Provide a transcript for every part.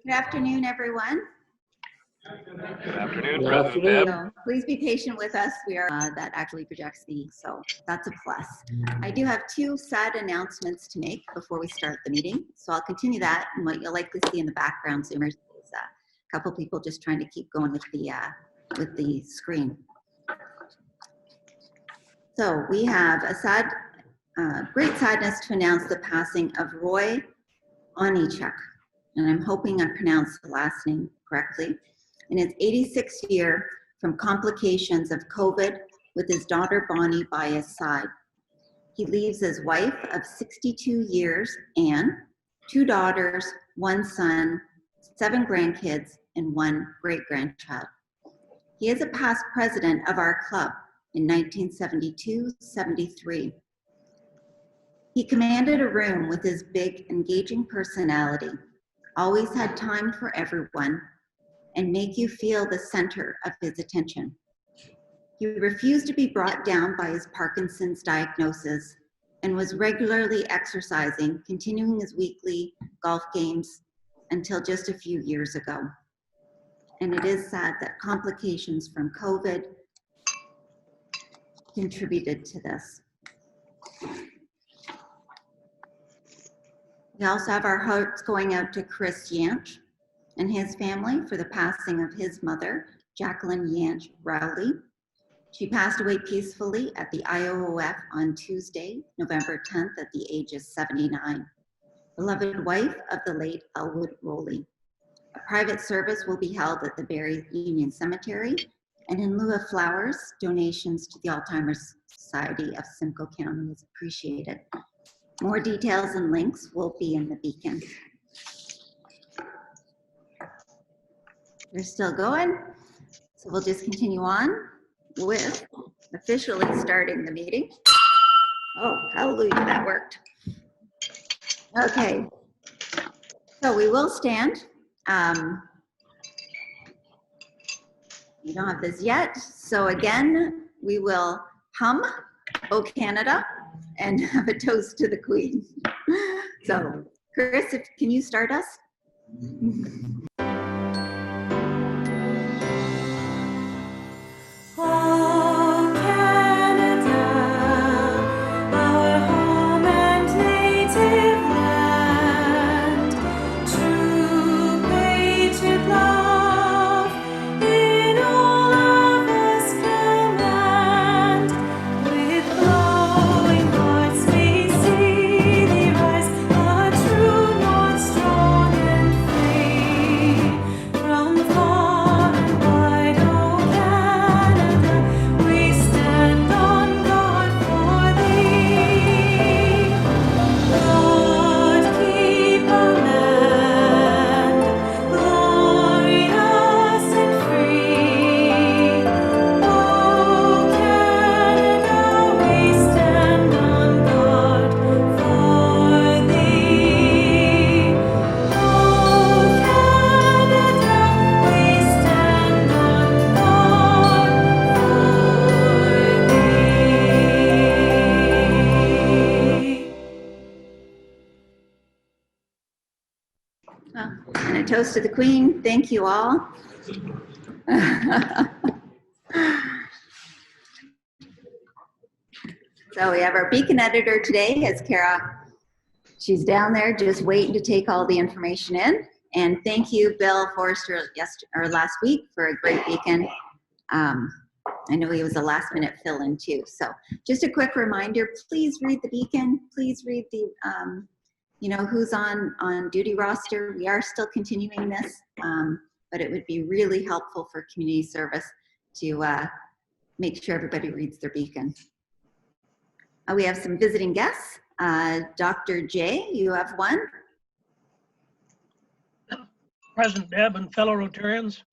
Good afternoon, everyone. Good afternoon, Good President afternoon. Deb. So please be patient with us. We are that actually projects so that's a plus. I do have two sad announcements to make before we start the meeting. So I'll continue that, and what you'll likely see in the background Zoomers is a couple people just trying to keep going with the screen. So we have a great sadness to announce the passing of Roy Onichuk, and I'm hoping I pronounced the last name correctly, in his 86th year from complications of COVID with his daughter Bonnie by his side. He leaves his wife of 62 years, Anne, 2 daughters, 1 son, 7 grandkids, and 1 great-grandchild. He is a past president of our club in 1972-73. He commanded a room with his big, engaging personality, always had time for everyone, and make you feel the center of his attention. He refused to be brought down by his Parkinson's diagnosis and was regularly exercising, continuing his weekly golf games until just a few years ago. And it is sad that complications from COVID contributed to this. We also have our hearts going out to Chris Yanch and his family for the passing of his mother, Jacqueline Yanch Rowley. She passed away peacefully at the IOOF on Tuesday, November 10th at the age of 79. Beloved wife of the late Elwood Rowley. A private service will be held at the Barrie Union Cemetery, and in lieu of flowers, donations to the Alzheimer's Society of Simcoe County is appreciated. More details and links will be in the beacon. We're still going, so we'll just continue on with officially starting the meeting. Oh, hallelujah, that worked. Okay, so we will stand. We don't have this yet, so again, we will hum "O Canada" and have a toast to the Queen. So, Chris, can you start us? And a toast to the Queen. Thank you all. So we have our beacon editor today is Kara. She's down there just waiting to take all the information in. And thank you, Bill Forrester, last week for a great beacon. I know he was a last minute fill-in too. So just a quick reminder, please read the beacon. Please read the who's on duty roster. We are still continuing this, but it would be really helpful for community service to make sure everybody reads their beacon. We have some visiting guests. Dr. J, you have one. President Deb and fellow Rotarians,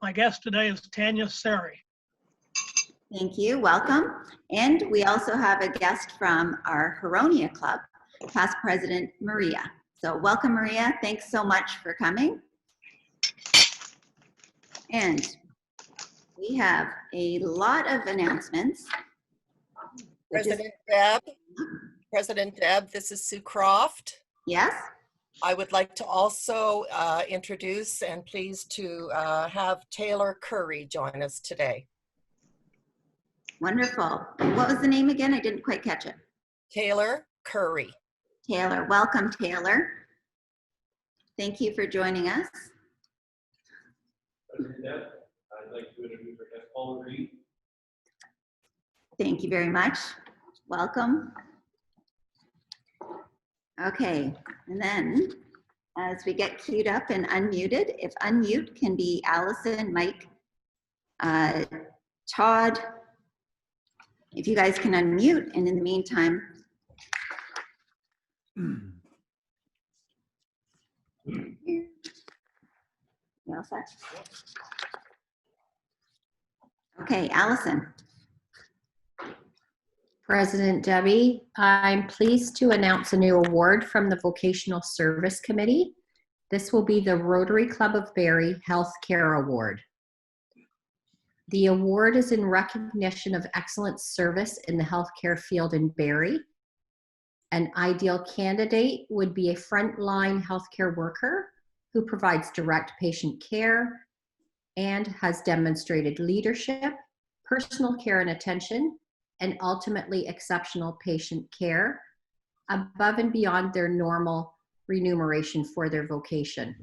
my guest today is Tanya Sari. Thank you, welcome. And we also have a guest from our Huronia Club, past President Maria. So welcome, Maria. Thanks so much for coming. And we have a lot of announcements. President Deb, this is Sue Croft. Yes. I would like to also introduce and pleased to have Taylor Curry join us today. Wonderful. What was the name again? I didn't quite catch it. Taylor Curry. Taylor. Welcome, Taylor. Thank you for joining us. President Deb, I'd like to introduce our guest, Paul Reed. Thank you very much. Welcome. Okay, and then as we get queued up and unmuted, if unmute can be Allison, Mike, Todd, if you guys can unmute, and in the meantime, you all set? Okay, Allison. President Debbie, I'm pleased to announce a new award from the Vocational Service Committee. This will be the Rotary Club of Barrie Healthcare Award. The award is in recognition of excellent service in the healthcare field in Barrie. An ideal candidate would be a frontline healthcare worker who provides direct patient care and has demonstrated leadership, personal care and attention, and ultimately exceptional patient care above and beyond their normal remuneration for their vocation.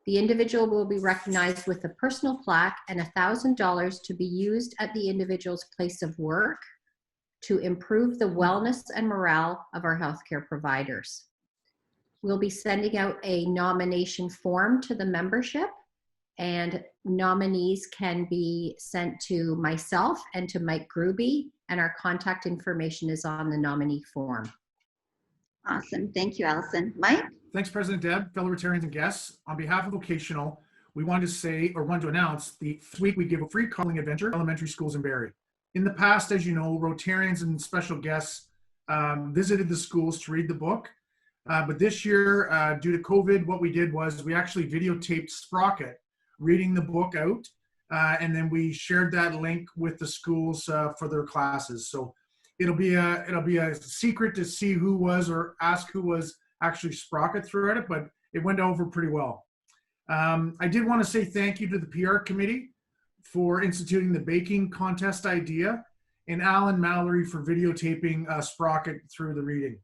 The individual will be recognized with a personal plaque and $1,000 to be used at the individual's place of work to improve the wellness and morale of our healthcare providers. We'll be sending out a nomination form to the membership, and nominees can be sent to myself and to Mike Gruby, and our contact information is on the nominee form. Awesome, thank you, Allison. Mike? Thanks, President Deb, fellow Rotarians and guests. On behalf of Vocational, we wanted to announce this week we give a free calling adventure to elementary schools in Barrie. In the past, as you know, Rotarians and special guests visited the schools to read the book. But this year, due to COVID, what we did was we actually videotaped Sprocket reading the book out, and then we shared that link with the schools for their classes. So it'll be a secret to see who was, or ask who was actually Sprocket throughout it, but it went over pretty well. I did want to say thank you to the PR committee for instituting the baking contest idea, and Alan Mallory for videotaping Sprocket through the reading.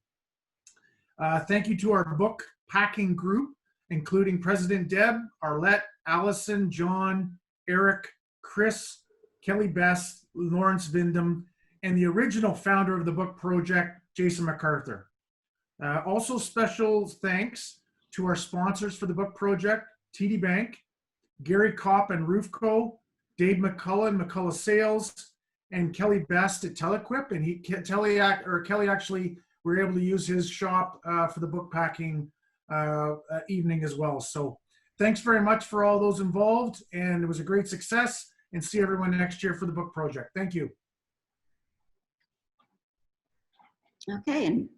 Thank you to our book packing group, including President Deb, Arlette, Allison, John, Eric, Chris, Kelly Best, Lawrence Vindham, and the original founder of the book project, Jason MacArthur. Also special thanks to our sponsors for the book project, TD Bank, Gary Kopp and Roofco, Dave McCullough, McCullough Sales, and Kelly Best at Telequip. And Kelly actually were able to use his shop for the book packing evening as well. So thanks very much for all those involved, and it was a great success, and see everyone next year for the book project. Thank you. Okay, and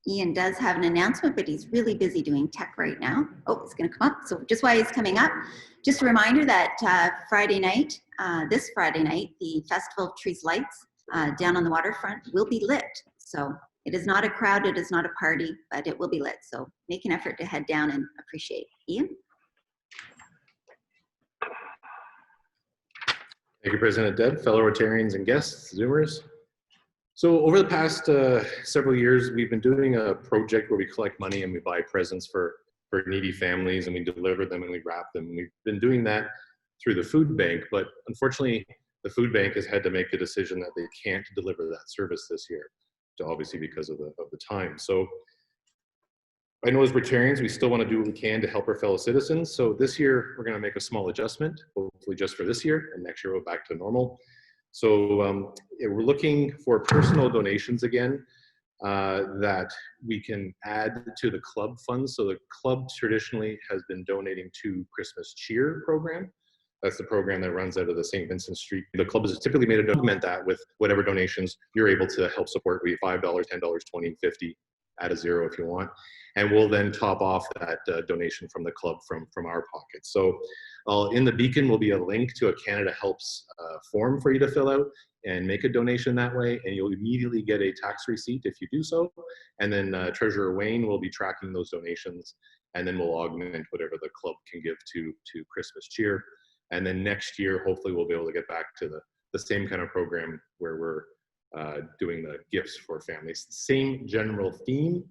Ian does have an announcement, but he's really busy doing tech right now. Oh, it's going to come up. So just while he's coming up, just a reminder that Friday night, this Friday night, the Festival of Trees Lights down on the waterfront will be lit. So it is not a crowd, it is not a party, but it will be lit. So make an effort to head down and appreciate. Ian? Thank you, President Deb, fellow Rotarians and guests, Zoomers. So over the past several years, we've been doing a project where we collect money and we buy presents for needy families, and we deliver them and we wrap them. We've been doing that through the food bank, but unfortunately, the food bank has had to make the decision that they can't deliver that service this year, obviously because of the time. So I know as Rotarians, we still want to do what we can to help our fellow citizens. So this year, we're going to make a small adjustment, hopefully just for this year, and next year we'll back to normal. So we're looking for personal donations again that we can add to the club funds. So the club traditionally has been donating to Christmas Cheer program. That's the program that runs out of the St. Vincent Street. The club has typically made a document that with whatever donations you're able to help support. We have $5, $10, $20, $50. add a zero if you want. And we'll then top off that donation from the club from our pocket. So in the beacon will be a link to a Canada Helps form for you to fill out and make a donation that way. And you'll immediately get a tax receipt if you do so. And then Treasurer Wayne will be tracking those donations. And then we'll augment whatever the club can give to Christmas Cheer. And then next year, hopefully we'll be able to get back to the same kind of program where we're doing the gifts for families. The same general theme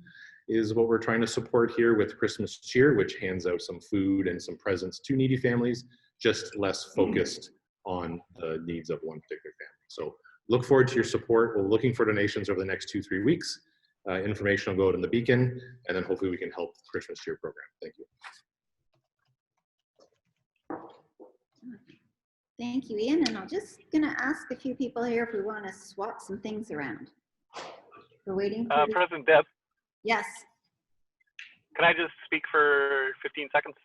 is what we're trying to support here with Christmas Cheer, which hands out some food and some presents to needy families, just less focused on the needs of one particular family. So look forward to your support. We're looking for donations over the next 2-3 weeks. Information will go out in the beacon, and then hopefully we can help the Christmas Cheer program. Thank you. Thank you, Ian. And I'm just gonna ask a few people here if we want to swap some things around. We're waiting for President Deb, Yes, can I just speak for 15 seconds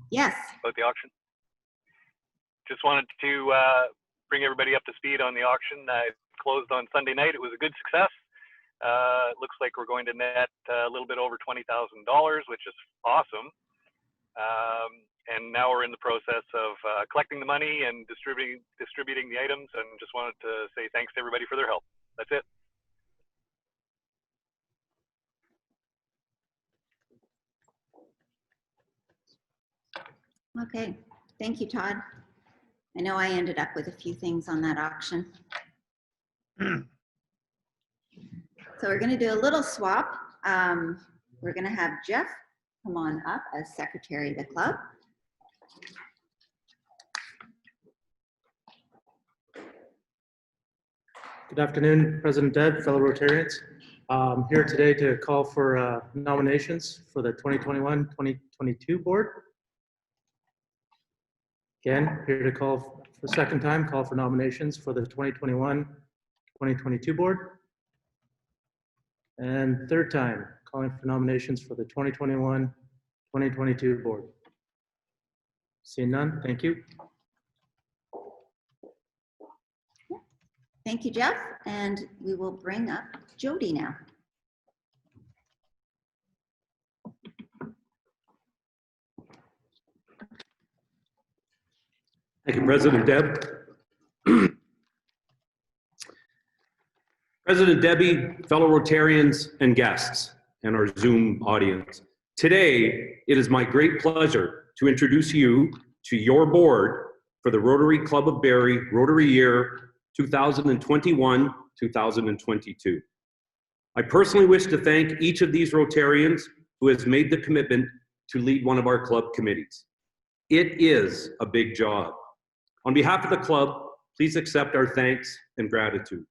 yes. about the auction? Just wanted to bring everybody up to speed on the auction. It closed on Sunday night. It was a good success. It looks like we're going to net a little bit over $20,000, which is awesome. And now we're in the process of collecting the money and distributing the items, and just wanted to say thanks to everybody for their help. That's it. Okay, thank you, Todd. I know I ended up with a few things on that auction. So we're going to do a little swap. We're going to have Jeff come on up as secretary of the club. Good afternoon, President Deb, fellow Rotarians. I'm here today to call for nominations for the 2021-2022 board. Again, here to call for the second time, call for nominations for the 2021-2022 board. And third time, calling for nominations for the 2021-2022 board. Seeing none, thank you. Thank you, Jeff. And we will bring up Jody now. Thank you, President Deb. President Debbie, fellow Rotarians and guests, and our Zoom audience. Today, it is my great pleasure to introduce you to your board for the Rotary Club of Barrie Rotary Year 2021-2022. I personally wish to thank each of these Rotarians who has made the commitment to lead one of our club committees. It is a big job. On behalf of the club, please accept our thanks and gratitude.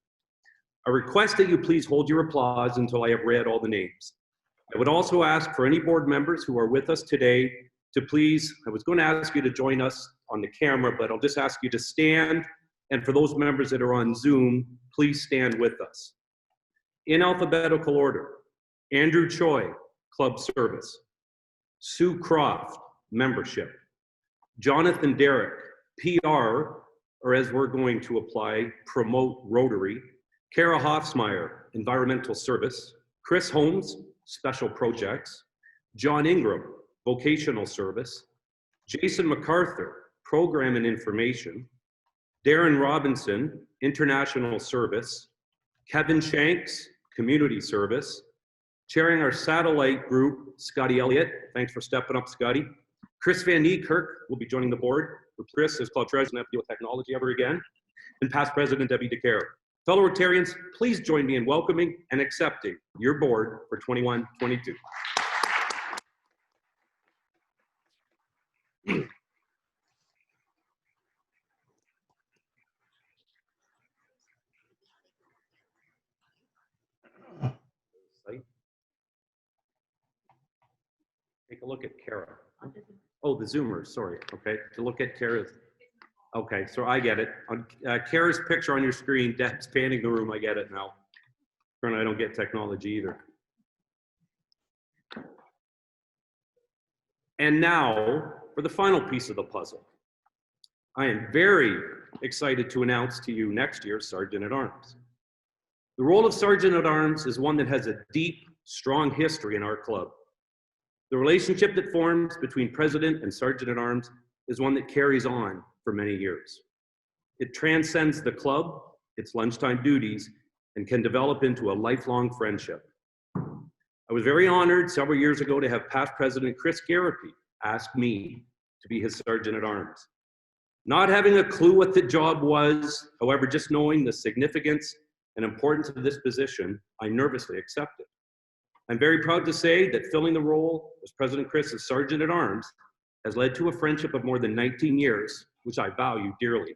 I request that you please hold your applause until I have read all the names. I would also ask for any board members who are with us today to please, I was going to ask you to join us on the camera, but I'll just ask you to stand. And for those members that are on Zoom, please stand with us. In alphabetical order, Andrew Choi, Club Service. Sue Croft, Membership. Jonathan Derrick, PR, or as we're going to apply, Promote Rotary. Kara Hoffsmeyer, Environmental Service. Chris Holmes, Special Projects. John Ingram, Vocational Service. Jason MacArthur, Program and Information. Darren Robinson, International Service. Kevin Shanks, Community Service. Chairing our satellite group, Scotty Elliott. Thanks for stepping up, Scotty. Chris Van Niekirk will be joining the board. Chris is Club Treasurer and have to deal with technology ever again. And past President Debbie DeCaro. Fellow Rotarians, please join me in welcoming and accepting your board for 21-22. Take a look at Kara. Oh, the Zoomers, sorry. Okay, to look at Kara's. Okay, so I get it. On Kara's picture on your screen, Deb's panning the room. I get it now. Apparently, I don't get technology either. And now for the final piece of the puzzle. I am very excited to announce to you next year's Sergeant at Arms. The role of Sergeant at Arms is one that has a deep strong history in our club. The relationship that forms between President and Sergeant at Arms is one that carries on for many years. It transcends the club, its lunchtime duties, and can develop into a lifelong friendship. I was very honored several years ago to have past President Chris Garapi ask me to be his Sergeant at Arms. Not having a clue what the job was, however, just knowing the significance and importance of this position, I nervously accepted. I'm very proud to say that filling the role as President Chris' Sergeant at Arms has led to a friendship of more than 19 years, which I value dearly.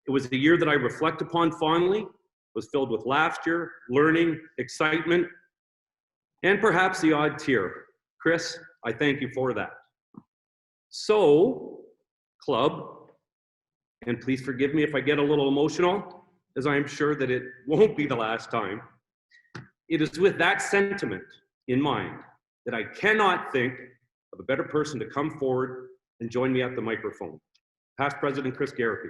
It was a year that I reflect upon fondly, was filled with laughter, learning, excitement, and perhaps the odd tear. Chris, I thank you for that. So, club, and please forgive me if I get a little emotional, as I am sure that it won't be the last time. It is with that sentiment in mind that I cannot think of a better person to come forward and join me at the microphone. Past President Chris Garapi.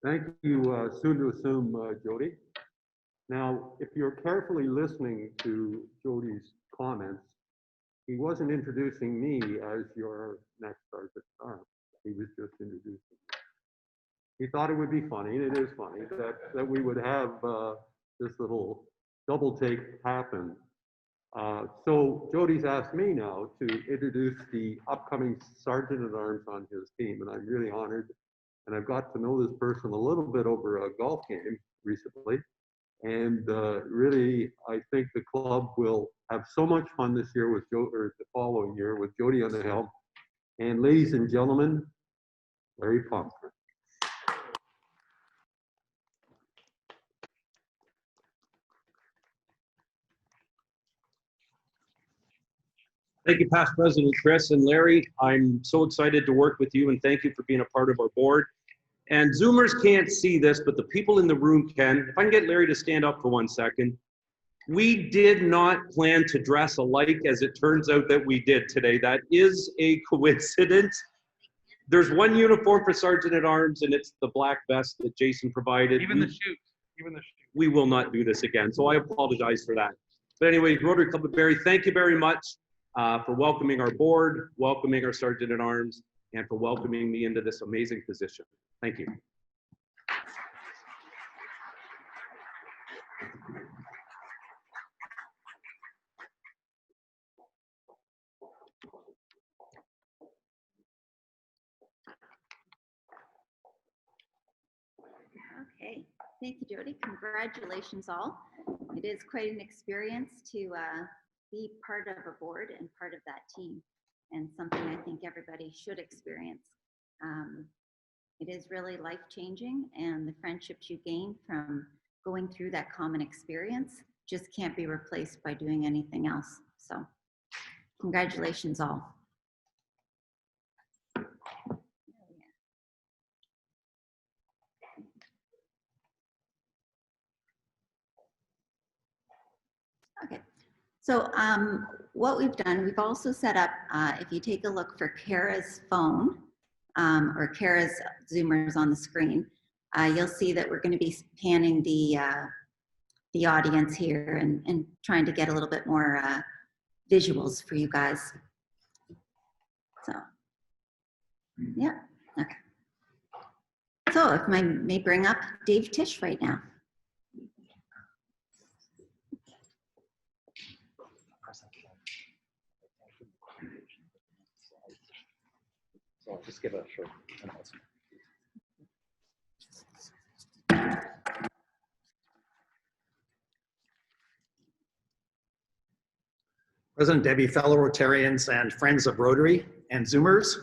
Thank you, soon to assume, Jody. Now, if you're carefully listening to Jody's comments, he wasn't introducing me as your next Sergeant at Arms. He was just introducing me. He thought it would be funny, and it is funny, that we would have this little double take happen. So Jody's asked me now to introduce the upcoming Sergeant at Arms on his team, and I'm really honored. And I've got to know this person a little bit over a golf game recently. And really, I think the club will have so much fun this year with or the following year with Jody on the helm. And ladies and gentlemen, Larry Pomfret. Thank you, past President Chris and Larry. I'm so excited to work with you, and thank you for being a part of our board. And Zoomers can't see this, but the people in the room can. If I can get Larry to stand up for 1 second. We did not plan to dress alike, as it turns out that we did today. That is a coincidence. There's one uniform for Sergeant at Arms, and it's the black vest that Jason provided. Even the shoes, even the shoes. We will not do this again, so I apologize for that. But anyway, Rotary Club of Barrie, thank you very much for welcoming our board, welcoming our Sergeant at Arms, and for welcoming me into this amazing position. Thank you. Okay, thank you, Jody. Congratulations all. It is quite an experience to be part of a board and part of that team, and something I think everybody should experience. It is really life-changing, and the friendships you gain from going through that common experience just can't be replaced by doing anything else. So congratulations all. Okay, so what we've done, we've also set up, if you take a look for Kara's phone, or Kara's Zoomers on the screen, you'll see that we're going to be panning the audience here and trying to get a little bit more visuals for you guys. So, yeah, okay. So if I may bring up Dave Tisch right now. So I'll just give a short announcement. President Debbie, fellow Rotarians and friends of Rotary and Zoomers.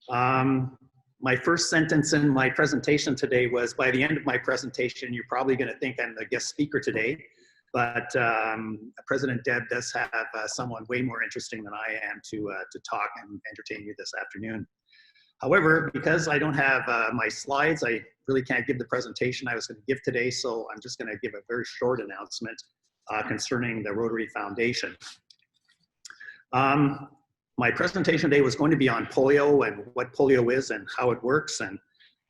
My first sentence in my presentation today was, by the end of my presentation, you're probably going to think I'm the guest speaker today, but President Deb does have someone way more interesting than I am to talk and entertain you this afternoon. However, because I don't have my slides, I really can't give the presentation I was going to give today, so I'm just going to give a very short announcement concerning the Rotary Foundation. My presentation today was going to be on polio and what polio is and how it works and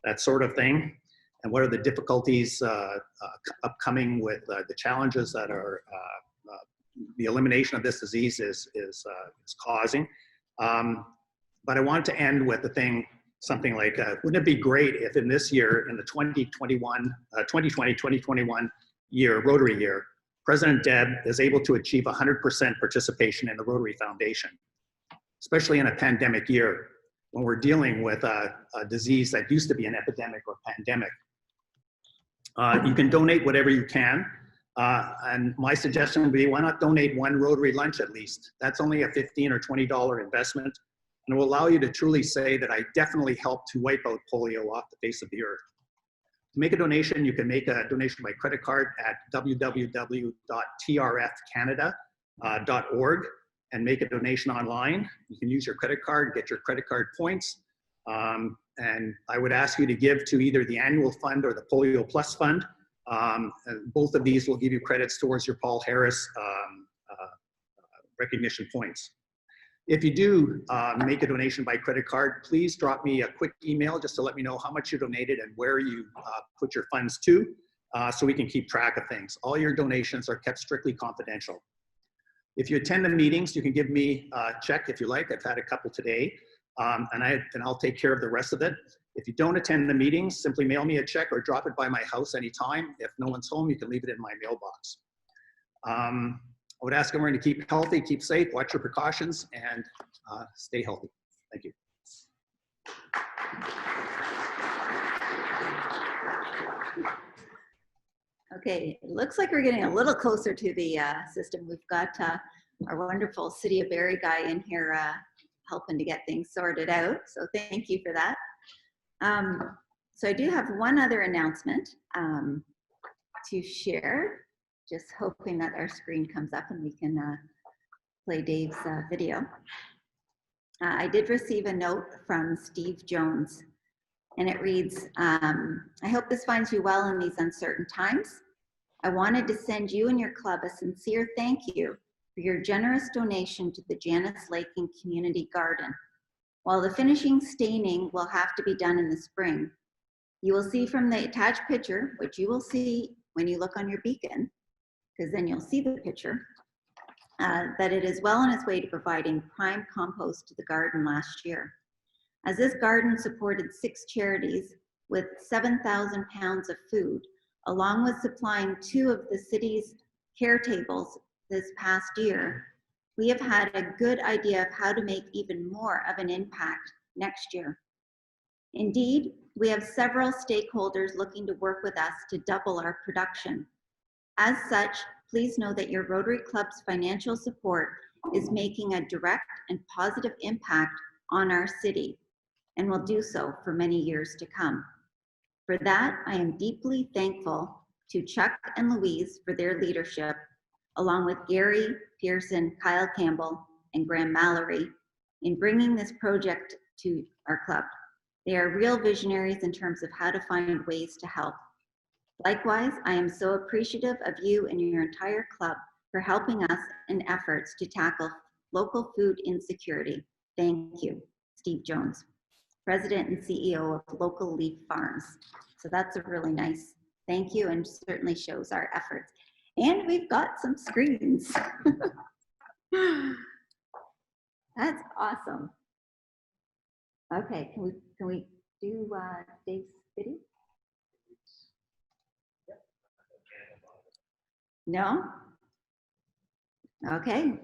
that sort of thing, and what are the difficulties upcoming with the challenges that are the elimination of this disease is causing. But I want to end with something like, wouldn't it be great if in this year, in the 2020-2021 year, Rotary year, President Deb is able to achieve 100% participation in the Rotary Foundation, especially in a pandemic year when we're dealing with a disease that used to be an epidemic or pandemic. You can donate whatever you can. And my suggestion would be, why not donate one Rotary lunch at least? That's only a $15 or $20 investment, and it will allow you to truly say that I definitely helped to wipe out polio off the face of the earth. To make a donation, you can make a donation by credit card at www.trfcanada.org and make a donation online. You can use your credit card, get your credit card points. And I would ask you to give to either the annual fund or the Polio Plus Fund. And both of these will give you credits towards your Paul Harris recognition points. If you do make a donation by credit card, please drop me a quick email just to let me know how much you donated and where you put your funds to, so we can keep track of things. All your donations are kept strictly confidential. If you attend the meetings, you can give me a check if you like. I've had a couple today, and I'll take care of the rest of it. If you don't attend the meetings, simply mail me a check or drop it by my house anytime. If no one's home, you can leave it in my mailbox. I would ask everyone to keep healthy, keep safe, watch your precautions, and stay healthy. Thank you. Okay, it looks like we're getting a little closer to the system. We've got our wonderful City of Barrie guy in here helping to get things sorted out. So thank you for that. So I do have one other announcement to share. Just hoping that our screen comes up and we can play Dave's video. I did receive a note from Steve Jones, and it reads, I hope this finds you well in these uncertain times. I wanted to send you and your club a sincere thank you for your generous donation to the Janice Laking Community Garden. While the finishing staining will have to be done in the spring, you will see from the attached picture, which you will see when you look on your beacon, because then you'll see the picture, that it is well on its way to providing prime compost to the garden last year. As this garden supported 6 charities with 7,000 pounds of food, along with supplying 2 of the city's care tables this past year, we have had a good idea of how to make even more of an impact next year. Indeed, we have several stakeholders looking to work with us to double our production. As such, please know that your Rotary Club's financial support is making a direct and positive impact on our city and will do so for many years to come. For that, I am deeply thankful to Chuck and Louise for their leadership, along with Gary, Pearson, Kyle Campbell, and Graham Mallory in bringing this project to our club. They are real visionaries in terms of how to find ways to help. Likewise, I am so appreciative of you and your entire club for helping us in efforts to tackle local food insecurity. Thank you, Steve Jones, President and CEO of Local Leaf Farms. So that's a really nice thank you and certainly shows our efforts. And we've got some screens. That's awesome. Okay, can we do Dave's video? No? Okay,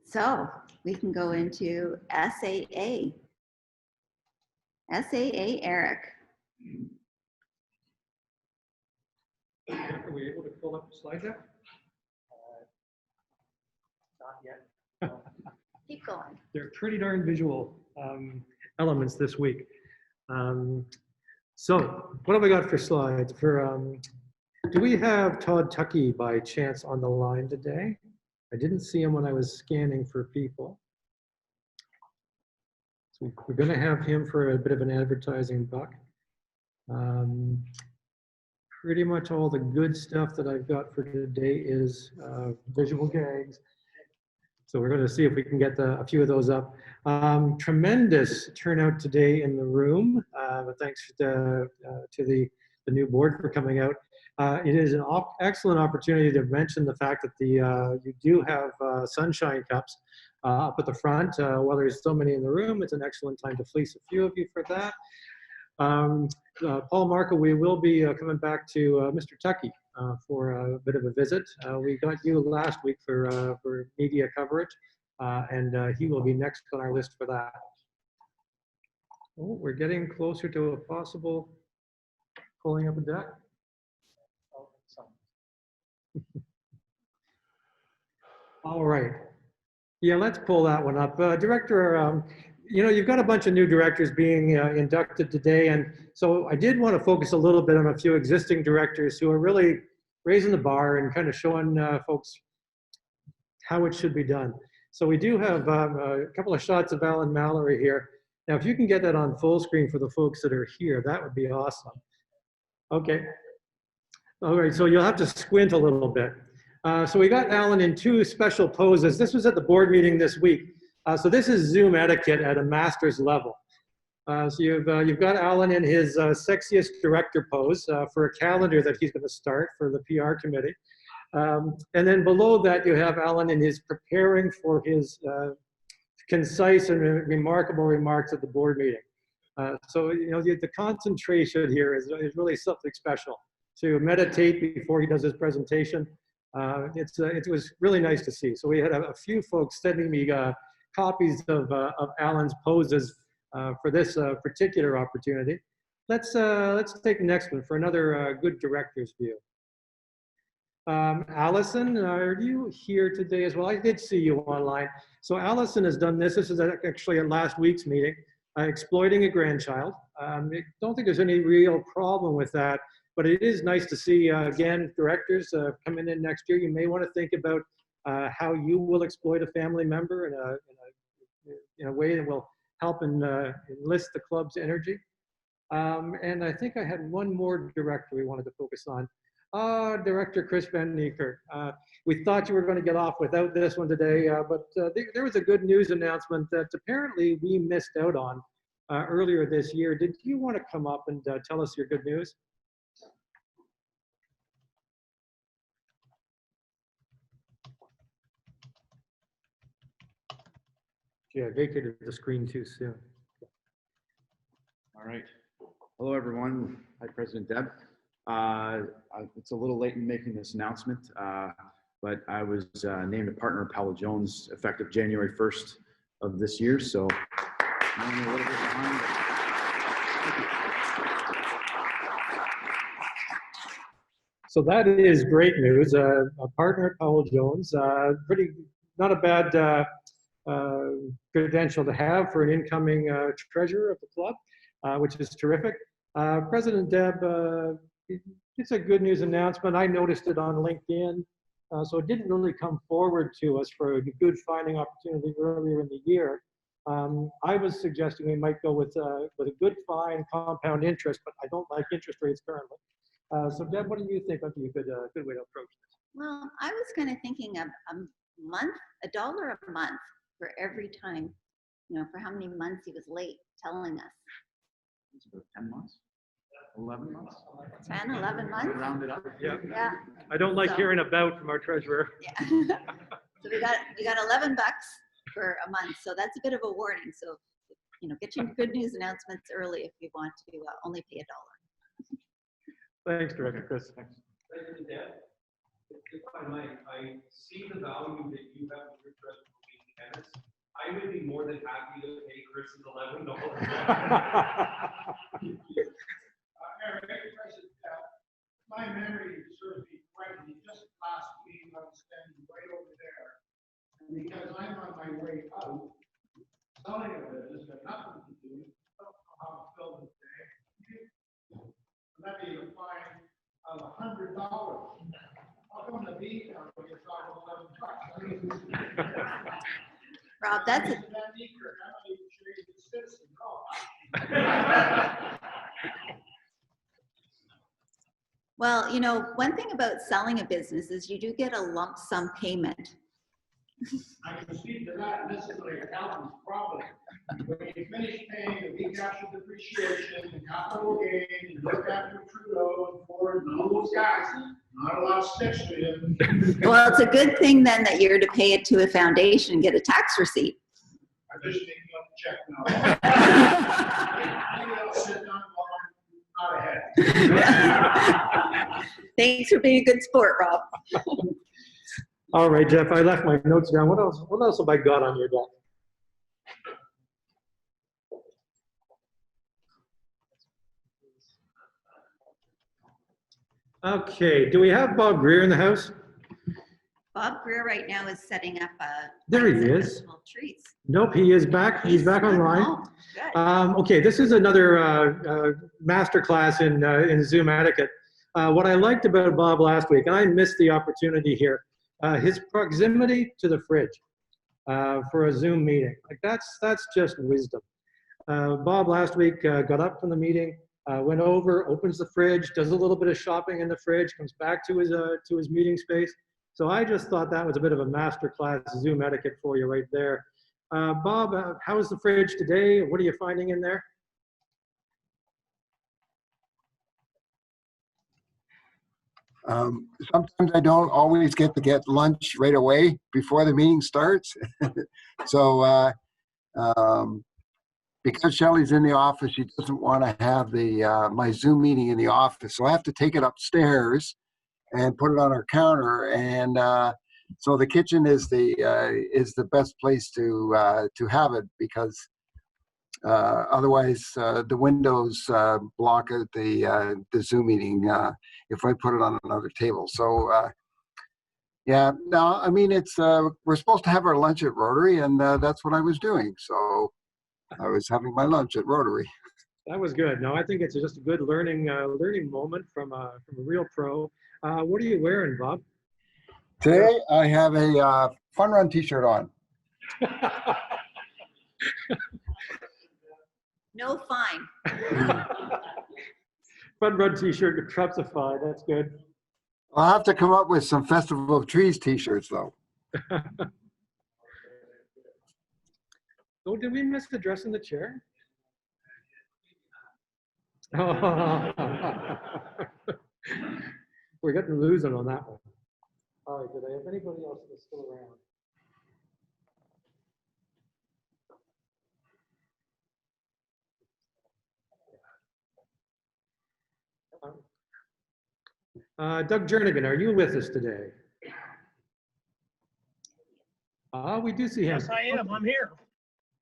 so we can go into SAA. SAA, Eric. Are we able to pull up the slide deck? Not yet. Keep going. They're pretty darn visual elements this week. So what have I got for slides? Do we have Todd Tuckey by chance on the line today? I didn't see him when I was scanning for people. So we're going to have him for a bit of an advertising buck. Pretty much all the good stuff that I've got for today is visual gags. So we're going to see if we can get a few of those up. Tremendous turnout today in the room. But thanks to the new board for coming out. It is an excellent opportunity to mention the fact that you do have sunshine cups up at the front. While there's so many in the room, it's an excellent time to fleece a few of you for that. Paul Marco, we will be coming back to Mr. Tuckey for a bit of a visit. We got you last week for media coverage, and he will be next on our list for that. Oh, we're getting closer to a possible pulling up a deck. All right. Yeah, let's pull that one up. Director, you know, you've got a bunch of new directors being inducted today, and so I did want to focus a little bit on a few existing directors who are really raising the bar and kind of showing folks how it should be done. So we do have a couple of shots of Alan Mallory here. Now, if you can get that on full screen for the folks that are here, that would be awesome. Okay. All right, so you'll have to squint a little bit. So we got Alan in two special poses. This was at the board meeting this week. So this is Zoom etiquette at a master's level. So you've got Alan in his sexiest director pose for a calendar that he's going to start for the PR committee. And then below that, you have Alan in his preparing for his concise and remarkable remarks at the board meeting. So, you know, the concentration here is really something special. To meditate before he does his presentation. It was really nice to see. So we had a few folks sending me copies of Alan's poses for this particular opportunity. Let's take the next one for another good director's view. Allison, are you here today as well? I did see you online. So Allison has done this. This is actually at last week's meeting, exploiting a grandchild. I don't think there's any real problem with that. But it is nice to see, again, directors coming in next year. You may want to think about how you will exploit a family member in a way that will help enlist the club's energy. And I think I had one more director we wanted to focus on. Director Chris Van Niekerk. We thought you were going to get off without this one today, but there was a good news announcement that apparently we missed out on earlier this year. Did you want to come up and tell us your good news? Yeah, I vacated the screen too soon. All right. Hello, everyone. Hi, President Deb. It's a little late in making this announcement, but I was named a partner of Powell Jones effective January 1st of this year. So I'm only a little bit behind. So that is great news. A partner at Powell Jones, not a bad credential to have for an incoming treasurer of the club, which is terrific. President Deb, it's a good news announcement. I noticed it on LinkedIn, so it didn't really come forward to us for a good finding opportunity earlier in the year. I was suggesting we might go with a good fine compound interest, but I don't like interest rates currently. So Deb, what do you think would be a good way to approach this? Well, I was kind of thinking of $1 a month for every time, you know, for how many months he was late telling us. It's about 10 months, 11 months. 10, 11 months? Round it up. Yeah. Yeah. I don't like hearing about from our treasurer. Yeah. So we got $11 for a month. So that's a bit of a warning. So, you know, get your good news announcements early if you want to only pay $1. Thanks, Director Chris. Thanks. President Deb, if I might, I see the value that you have in your trust for being tennis. I would be more than happy to pay Chris's $11. My memory serves me correctly. Just last week, I was standing right over there. And because I'm on my way out, selling a business that nothing to do, I don't know how it's filled today. Levy a fine of $100. How come the beat now gets off $11? Rob, that's it. Well, you know, one thing about selling a business is you do get a lump sum payment. I can speak to that, and this is an accountant's problem. When you finish paying the week after depreciation, the capital gain, and look after Trudeau and Ford and all those guys, not a lot sticks to you. Well, it's a good thing then that you're to pay it to a foundation and get a tax receipt. I just think you have to check now. Maybe I'll sit down while I'm not ahead. Thanks for being a good sport, Rob. All right, Jeff, I left my notes down. What else have I got on your desk? Okay, do we have Bob Greer in the house? Bob Greer right now is setting up a. There he is. Trees. Nope, he is back. He's back online. Oh, good. Okay, this is another master class in Zoom etiquette. What I liked about Bob last week, and I missed the opportunity here, his proximity to the fridge for a Zoom meeting. Like that's just wisdom. Bob last week got up from the meeting, went over, opens the fridge, does a little bit of shopping in the fridge, comes back to his meeting space. So I just thought that was a bit of a masterclass Zoom etiquette for you right there. Bob, how's the fridge today? What are you finding in there? Sometimes I don't always get to get lunch right away before the meeting starts. So because Shelley's in the office, she doesn't want to have my Zoom meeting in the office. So I have to take it upstairs and put it on our counter. And so the kitchen is the best place to have it, because otherwise the windows block out the Zoom meeting if I put it on another table. So yeah, no, I mean, it's we're supposed to have our lunch at Rotary, and that's what I was doing. So I was having my lunch at Rotary. That was good. No, I think it's just a good learning moment from a real pro. What are you wearing, Bob? Today I have a Fun Run t-shirt on. No fine. Fun Run t-shirt trumps a fine. That's good. I'll have to come up with some Festival of Trees t-shirts though. Oh, did we miss the dress in the chair? Oh. We're getting losing on that one. All right, did I have anybody else that's still around? Doug Jernigan, are you with us today? We do see him. Yes, I am. I'm here.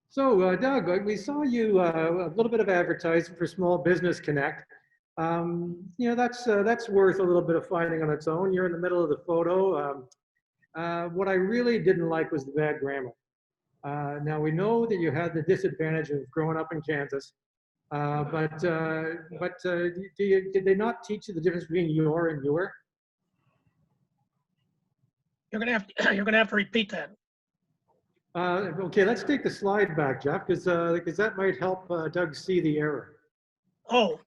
So, Doug, we saw you a little bit of advertising for Small Business Connect. You know, that's worth a little bit of finding on its own. You're in the middle of the photo. What I really didn't like was the bad grammar. Now we know that you had the disadvantage of growing up in Kansas, but did they not teach you the difference between your and your? You're gonna have to repeat that. Okay, let's take the slide back, Jeff, because that might help Doug see the error. Oh.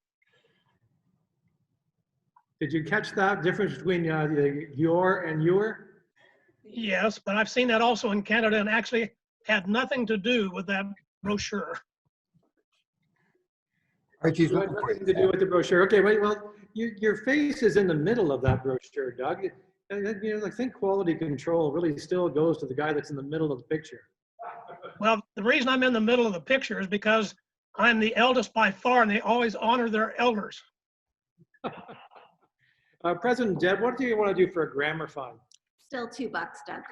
Did you catch that difference between your and your? Yes, but I've seen that also in Canada, and actually had nothing to do with that brochure. Archie's looking for you. To do with the brochure. Okay, wait. Well, your face is in the middle of that brochure, Doug. You know, I think quality control really still goes to the guy that's in the middle of the picture. Well, the reason I'm in the middle of the picture is because I'm the eldest by far, and they always honor their elders. President Deb, what do you want to do for a grammar fine? Still $2, Doug.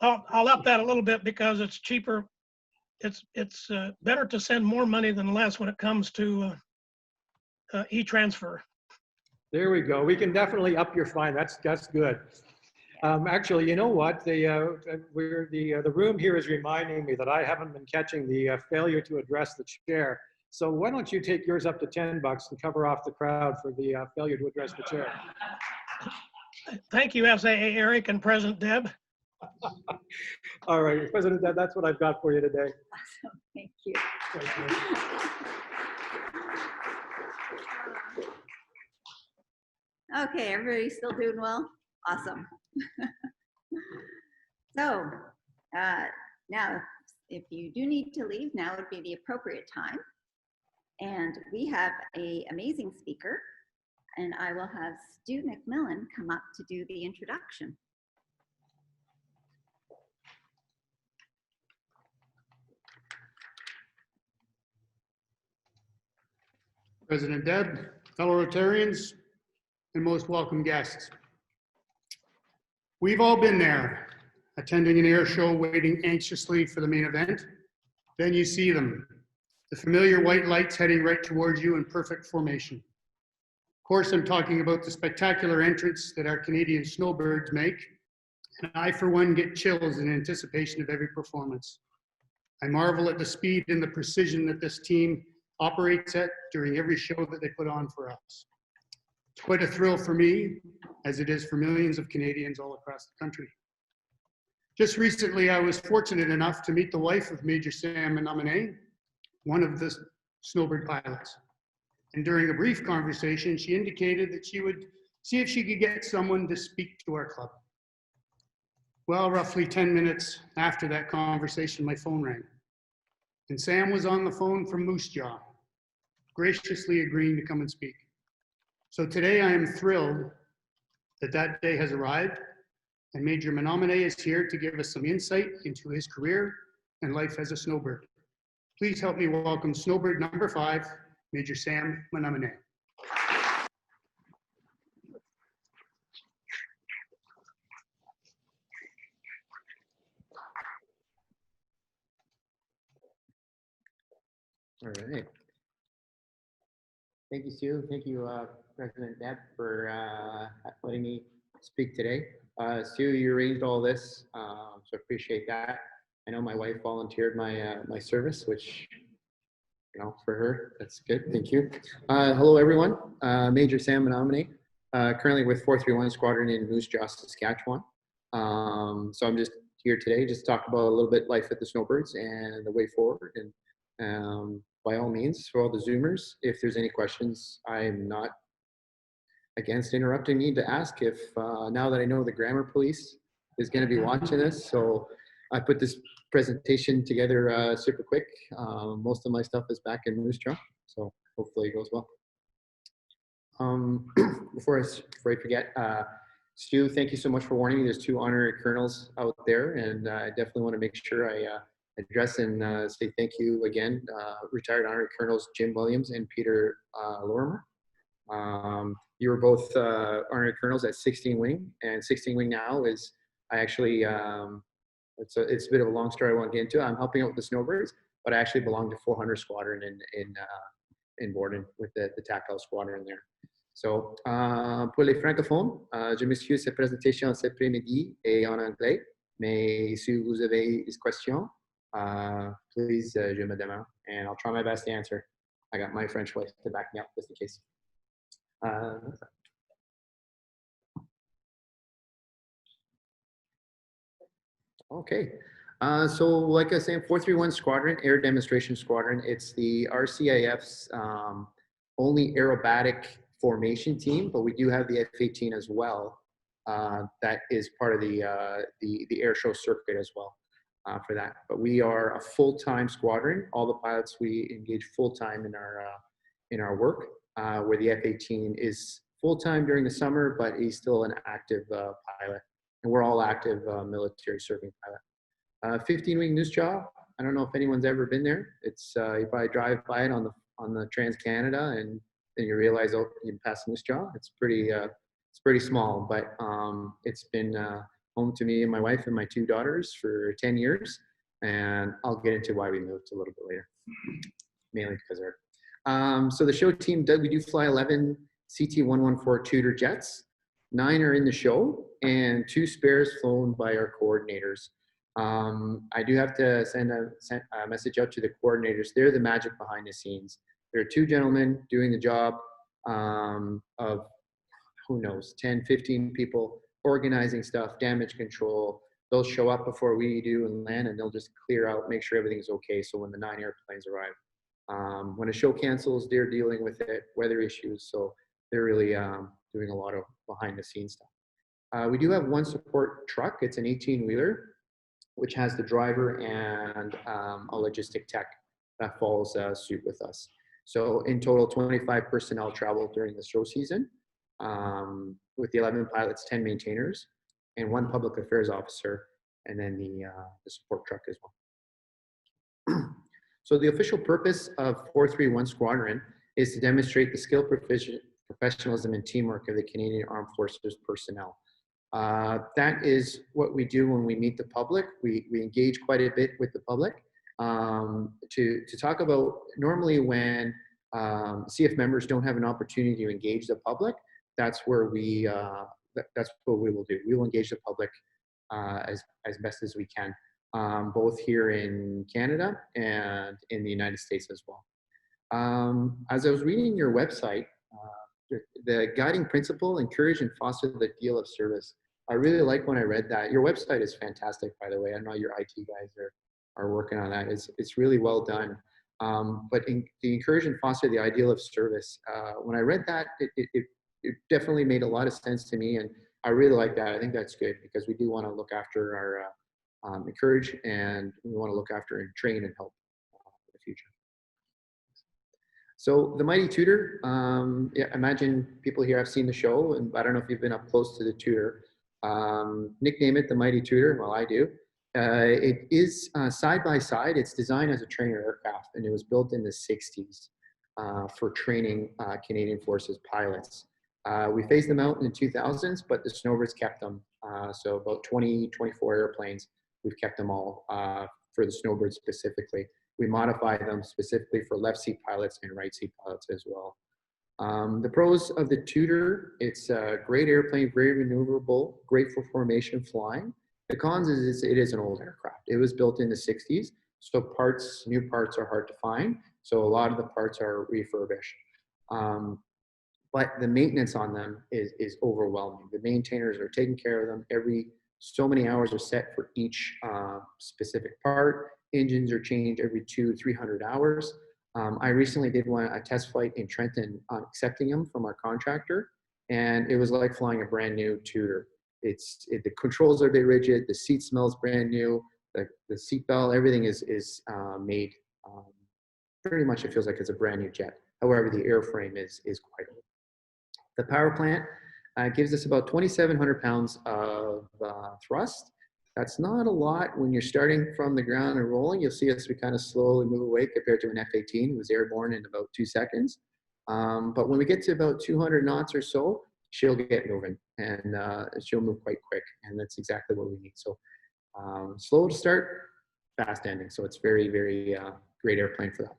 I'll up that a little bit because it's cheaper. It's better to send more money than less when it comes to e-transfer. There we go. We can definitely up your fine. That's good. Actually, you know what? The room here is reminding me that I haven't been catching the failure to address the chair. So why don't you take yours up to $10 and cover off the crowd for the failure to address the chair? Thank you, SAA Eric and President Deb. All right, President Deb, that's what I've got for you today. Awesome. Thank you. Thank you. Okay, everybody still doing well? Awesome. So now, if you do need to leave, now would be the appropriate time. And we have an amazing speaker, and I will have Stu McMillan come up to do the introduction. President Deb, fellow Rotarians, and most welcome guests. We've all been there, attending an air show, waiting anxiously for the main event. Then you see them, the familiar white lights heading right towards you in perfect formation. Of course, I'm talking about the spectacular entrance that our Canadian snowbirds make, and I, for one, get chills in anticipation of every performance. I marvel at the speed and the precision that this team operates at during every show that they put on for us. It's quite a thrill for me, as it is for millions of Canadians all across the country. Just recently, I was fortunate enough to meet the wife of Major Sam Menominee, one of the snowbird pilots. And during a brief conversation, she indicated that she would see if she could get someone to speak to our club. Well, roughly 10 minutes after that conversation, my phone rang. And Sam was on the phone from Moose Jaw, graciously agreeing to come and speak. So today I am thrilled that that day has arrived, and Major Menominee is here to give us some insight into his career and life as a snowbird. Please help me welcome snowbird number 5, Major Sam Menominee. All right. Thank you, Sue. Thank you, President Deb, for letting me speak today. Sue, you arranged all this, so I appreciate that. I know my wife volunteered my service, which, you know, for her, that's good. Thank you. Hello, everyone. Major Sam Menominee, currently with 431 Squadron in Moose Jaw, Saskatchewan. So I'm just here today just to talk about a little bit life at the Snowbirds and the way forward. And by all means, for all the Zoomers, if there's any questions, I'm not against interrupting me to ask if now that I know the grammar police is going to be watching this. So I put this presentation together super quick. Most of my stuff is back in Moose Jaw, so hopefully it goes well. Before I forget, Stu, thank you so much for warning me. There's 2 honorary colonels out there, and I definitely want to make sure I address and say thank you again, retired honorary colonels Jim Williams and Peter Lorimer. You were both honorary colonels at 16 Wing, and 16 Wing now is, I actually, it's a bit of a long story I won't get into. I'm helping out with the Snowbirds, but I actually belong to 400 Squadron in Borden with the Tactile Squadron there. So, pour les francophones, je m'excuse, cette présentation cet après-midi est en anglais, mais si vous avez des questions, please, je me demande, and I'll try my best to answer. I got my French wife to back me up just in case. Okay, so like I was saying, 431 Squadron, Air Demonstration Squadron. It's the RCIF's only aerobatic formation team, but we do have the F-18 as well. That is part of the air show circuit as well for that. But we are a full-time squadron. All the pilots, we engage full-time in our work, where the F-18 is full-time during the summer, but he's still an active pilot. And we're all active military serving pilot. 15 Wing Moose Jaw. I don't know if anyone's ever been there. It's you probably drive by it on the Trans Canada, and then you realize, oh, you pass Moose Jaw. It's pretty small, but it's been home to me and my wife and my 2 daughters for 10 years, and I'll get into why we moved a little bit later, mainly because of her. So the show team, we do fly 11 CT-114 Tudor jets. 9 are in the show, and 2 spares flown by our coordinators. I do have to send a message out to the coordinators. They're the magic behind the scenes. There are 2 gentlemen doing the job of, who knows, 10, 15 people organizing stuff, damage control. They'll show up before we do and land, and they'll just clear out, make sure everything's okay. So when the 9 airplanes arrive, when a show cancels, they're dealing with it, weather issues. So they're really doing a lot of behind the scenes stuff. We do have 1 support truck. It's an 18-wheeler. which has the driver and a logistic tech that follows suit with us. So in total, 25 personnel travel during the show season, with the 11 pilots, 10 maintainers, and 1 public affairs officer, and then the support truck as well. So the official purpose of 431 Squadron is to demonstrate the skill, professionalism, and teamwork of the Canadian Armed Forces personnel. That is what we do when we meet the public. We engage quite a bit with the public to talk about, normally when CF members don't have an opportunity to engage the public, that's where that's what we will do. We will engage the public as best as we can, both here in Canada and in the United States as well. As I was reading your website, the guiding principle, encourage and foster the ideal of service. I really like when I read that. Your website is fantastic, by the way. I know your IT guys are working on that. It's really well done. But the encourage and foster the ideal of service. When I read that, it definitely made a lot of sense to me, and I really like that. I think that's good because we do want to look after our encourage, and we want to look after and train and help in the future. So the Mighty Tutor, yeah, imagine people here have seen the show, and I don't know if you've been up close to the Tutor. Nickname it the Mighty Tutor. Well, I do. It is side by side. It's designed as a trainer aircraft, and it was built in the 60s for training Canadian Forces pilots. We phased them out in the 2000s, but the snowbirds kept them. So about 24 airplanes, we've kept them all for the snowbirds specifically. We modify them specifically for left seat pilots and right seat pilots as well. The pros of the Tutor, it's a great airplane, very maneuverable, great for formation flying. The cons is it is an old aircraft. It was built in the 60s, so new parts are hard to find. So a lot of the parts are refurbished. But the maintenance on them is overwhelming. The maintainers are taking care of them. Every so many hours are set for each specific part. Engines are changed every 200-300 hours. I recently did a test flight in Trenton on accepting them from our contractor, and it was like flying a brand new Tutor. The controls are very rigid. The seat smells brand new. The seat belt, everything is made pretty much. It feels like it's a brand new jet. However, the airframe is quite old. The power plant gives us about 2,700 pounds of thrust. That's not a lot when you're starting from the ground and rolling. You'll see us, we kind of slowly move away compared to an F-18 who's airborne in about 2 seconds. But when we get to about 200 knots or so, she'll get moving, and she'll move quite quick, and that's exactly what we need. So slow to start, fast ending. So it's very, very great airplane for that.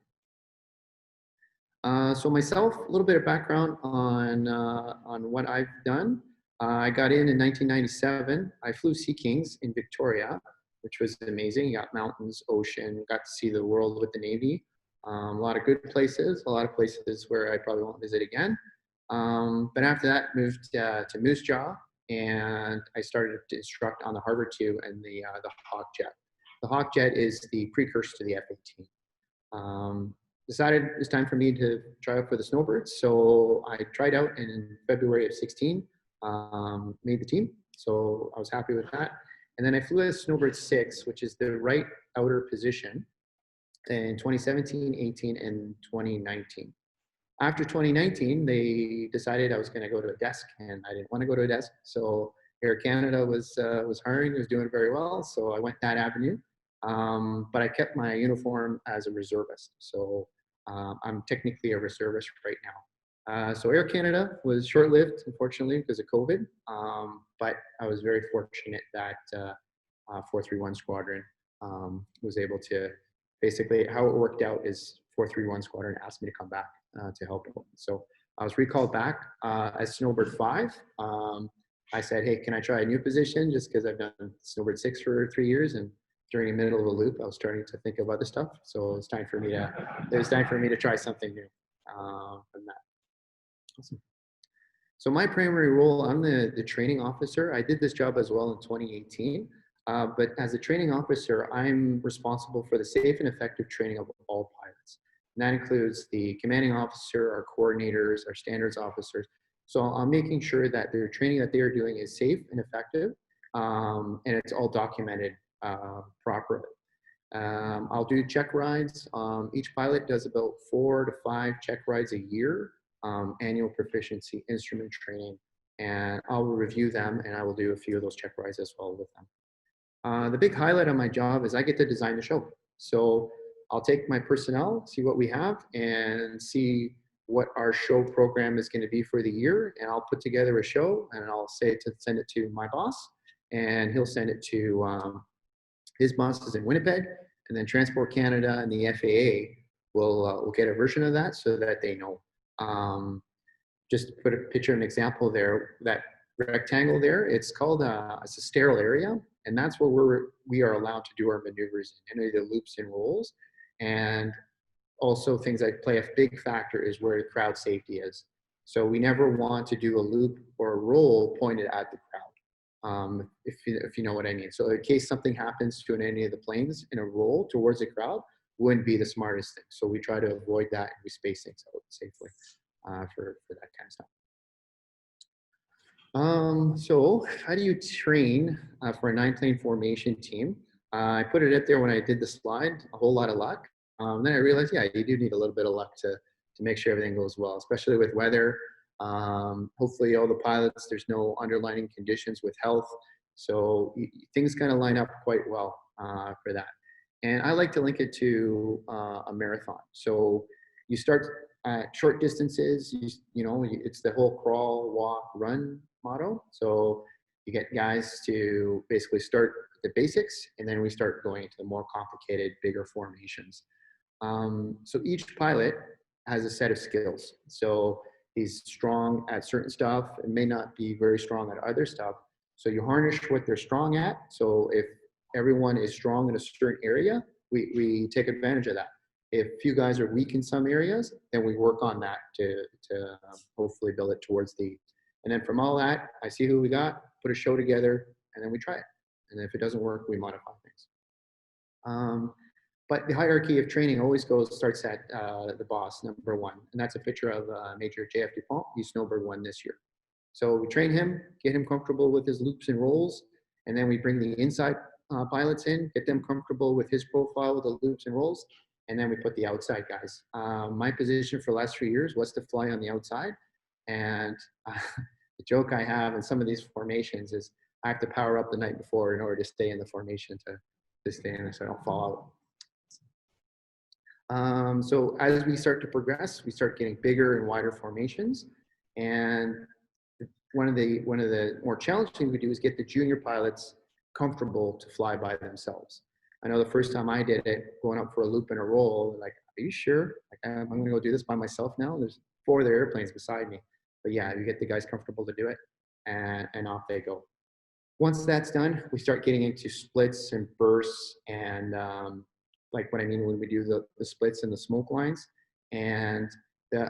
So myself, a little bit of background on what I've done. I got in 1997. I flew Sea Kings in Victoria, which was amazing. You got mountains, ocean, got to see the world with the Navy. A lot of good places, a lot of places where I probably won't visit again. But after that, moved to Moose Jaw, and I started to instruct on the Harbor 2 and the Hawk Jet. The Hawk Jet is the precursor to the F-18. Decided it was time for me to try out for the Snowbirds, so I tried out in February of 16. Made the team, so I was happy with that. And then I flew as Snowbird 6, which is the right outer position, in 2017, 18, and 2019. After 2019, they decided I was going to go to a desk, and I didn't want to go to a desk. So Air Canada was hiring, was doing very well, so I went that avenue. But I kept my uniform as a reservist, so I'm technically a reservist right now. So Air Canada was short-lived, unfortunately, because of COVID, but I was very fortunate that 431 Squadron was able to, basically how it worked out is 431 Squadron asked me to come back to help them. So I was recalled back as Snowbird 5. I said, hey, can I try a new position, just because I've done Snowbird 6 for 3 years, and during the middle of the loop, I was starting to think of other stuff. So it's time for me to try something new from that. Awesome. So my primary role, I'm the training officer. I did this job as well in 2018, but as a training officer, I'm responsible for the safe and effective training of all pilots. And that includes the commanding officer, our coordinators, our standards officers. So I'm making sure that their training that they are doing is safe and effective, and it's all documented properly. I'll do check rides. Each pilot does about 4 to 5 check rides a year, annual proficiency instrument training, and I will review them and I will do a few of those check rides as well with them. The big highlight of my job is I get to design the show. So I'll take my personnel, see what we have, and see what our show program is going to be for the year, and I'll put together a show and I'll send it to my boss, and he'll send it to his boss is in Winnipeg, and then Transport Canada and the FAA will get a version of that so that they know. Just to put a picture, an example there, that rectangle there, it's called it's a sterile area, and that's where we are allowed to do our maneuvers in, any of the loops and rolls. And also things that play a big factor is where the crowd safety is. So we never want to do a loop or a roll pointed at the crowd, if you know what I mean. So in case something happens to any of the planes in a roll towards the crowd, wouldn't be the smartest thing. So we try to avoid that and we space things out safely for that kind of stuff. So how do you train for a 9-plane formation team? I put it up there when I did the slide, a whole lot of luck. Then I realized, yeah, you do need a little bit of luck to make sure everything goes well, especially with weather. Hopefully all the pilots, there's no underlying conditions with health. So things kind of line up quite well for that. And I like to link it to a marathon. So you start at short distances, you know, it's the whole crawl, walk, run motto. So you get guys to basically start the basics, and then we start going to the more complicated, bigger formations. So each pilot has a set of skills. So he's strong at certain stuff and may not be very strong at other stuff. So you harness what they're strong at. So if everyone is strong in a certain area, we take advantage of that. If few guys are weak in some areas, then we work on that to hopefully build it towards the, and then from all that, I see who we got, put a show together, and then we try it. And if it doesn't work, we modify things. But the hierarchy of training always starts at the boss, number one. And that's a picture of Major J.F. Dupont. He snowbird won this year. So we train him, get him comfortable with his loops and rolls. And then we bring the inside pilots in, get them comfortable with his profile with the loops and rolls. And then we put the outside guys. My position for the last 3 years was to fly on the outside. And the joke I have in some of these formations is I have to power up the night before in order to stay in the formation to stay in it so I don't fall out. So as we start to progress, we start getting bigger and wider formations. And one of the more challenging things we do is get the junior pilots comfortable to fly by themselves. I know the first time I did it, going up for a loop and a roll, like, are you sure? Like, I'm going to go do this by myself now? There's 4 other airplanes beside me. But yeah, you get the guys comfortable to do it, and off they go. Once that's done, we start getting into splits and bursts and like what I mean when we do the splits and the smoke lines. And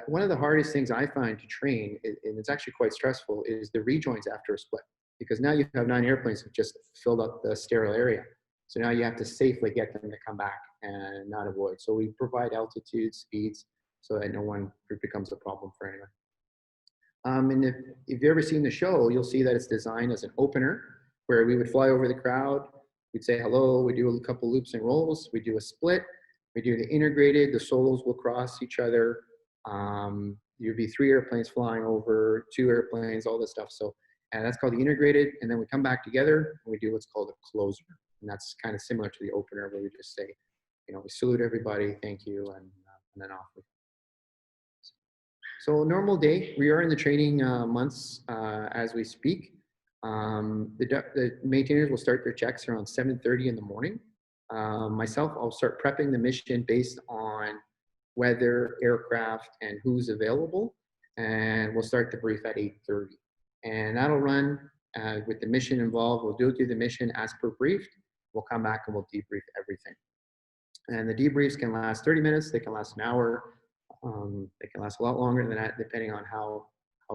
one of the hardest things I find to train, and it's actually quite stressful, is the rejoins after a split. Because now you have 9 airplanes that just filled up the sterile area. So now you have to safely get them to come back and not avoid. So we provide altitude, speeds, so that no one becomes a problem for anyone. And if you've ever seen the show, you'll see that it's designed as an opener where we would fly over the crowd, we'd say hello, we do a couple loops and rolls, we do a split, we do the integrated, the solos will cross each other. You'd be 3 airplanes flying over, 2 airplanes, all this stuff. So, and that's called the integrated. And then we come back together and we do what's called a closer. And that's kind of similar to the opener where we just say, you know, we salute everybody, thank you, and then off we go. So a normal day, we are in the training months as we speak. The maintainers will start their checks around 7:30 in the morning. Myself, I'll start prepping the mission based on weather, aircraft, and who's available. And we'll start the brief at 8:30. And that'll run with the mission involved. We'll do the mission as per briefed. We'll come back and we'll debrief everything. And the debriefs can last 30 minutes. They can last an hour. They can last a lot longer than that, depending on how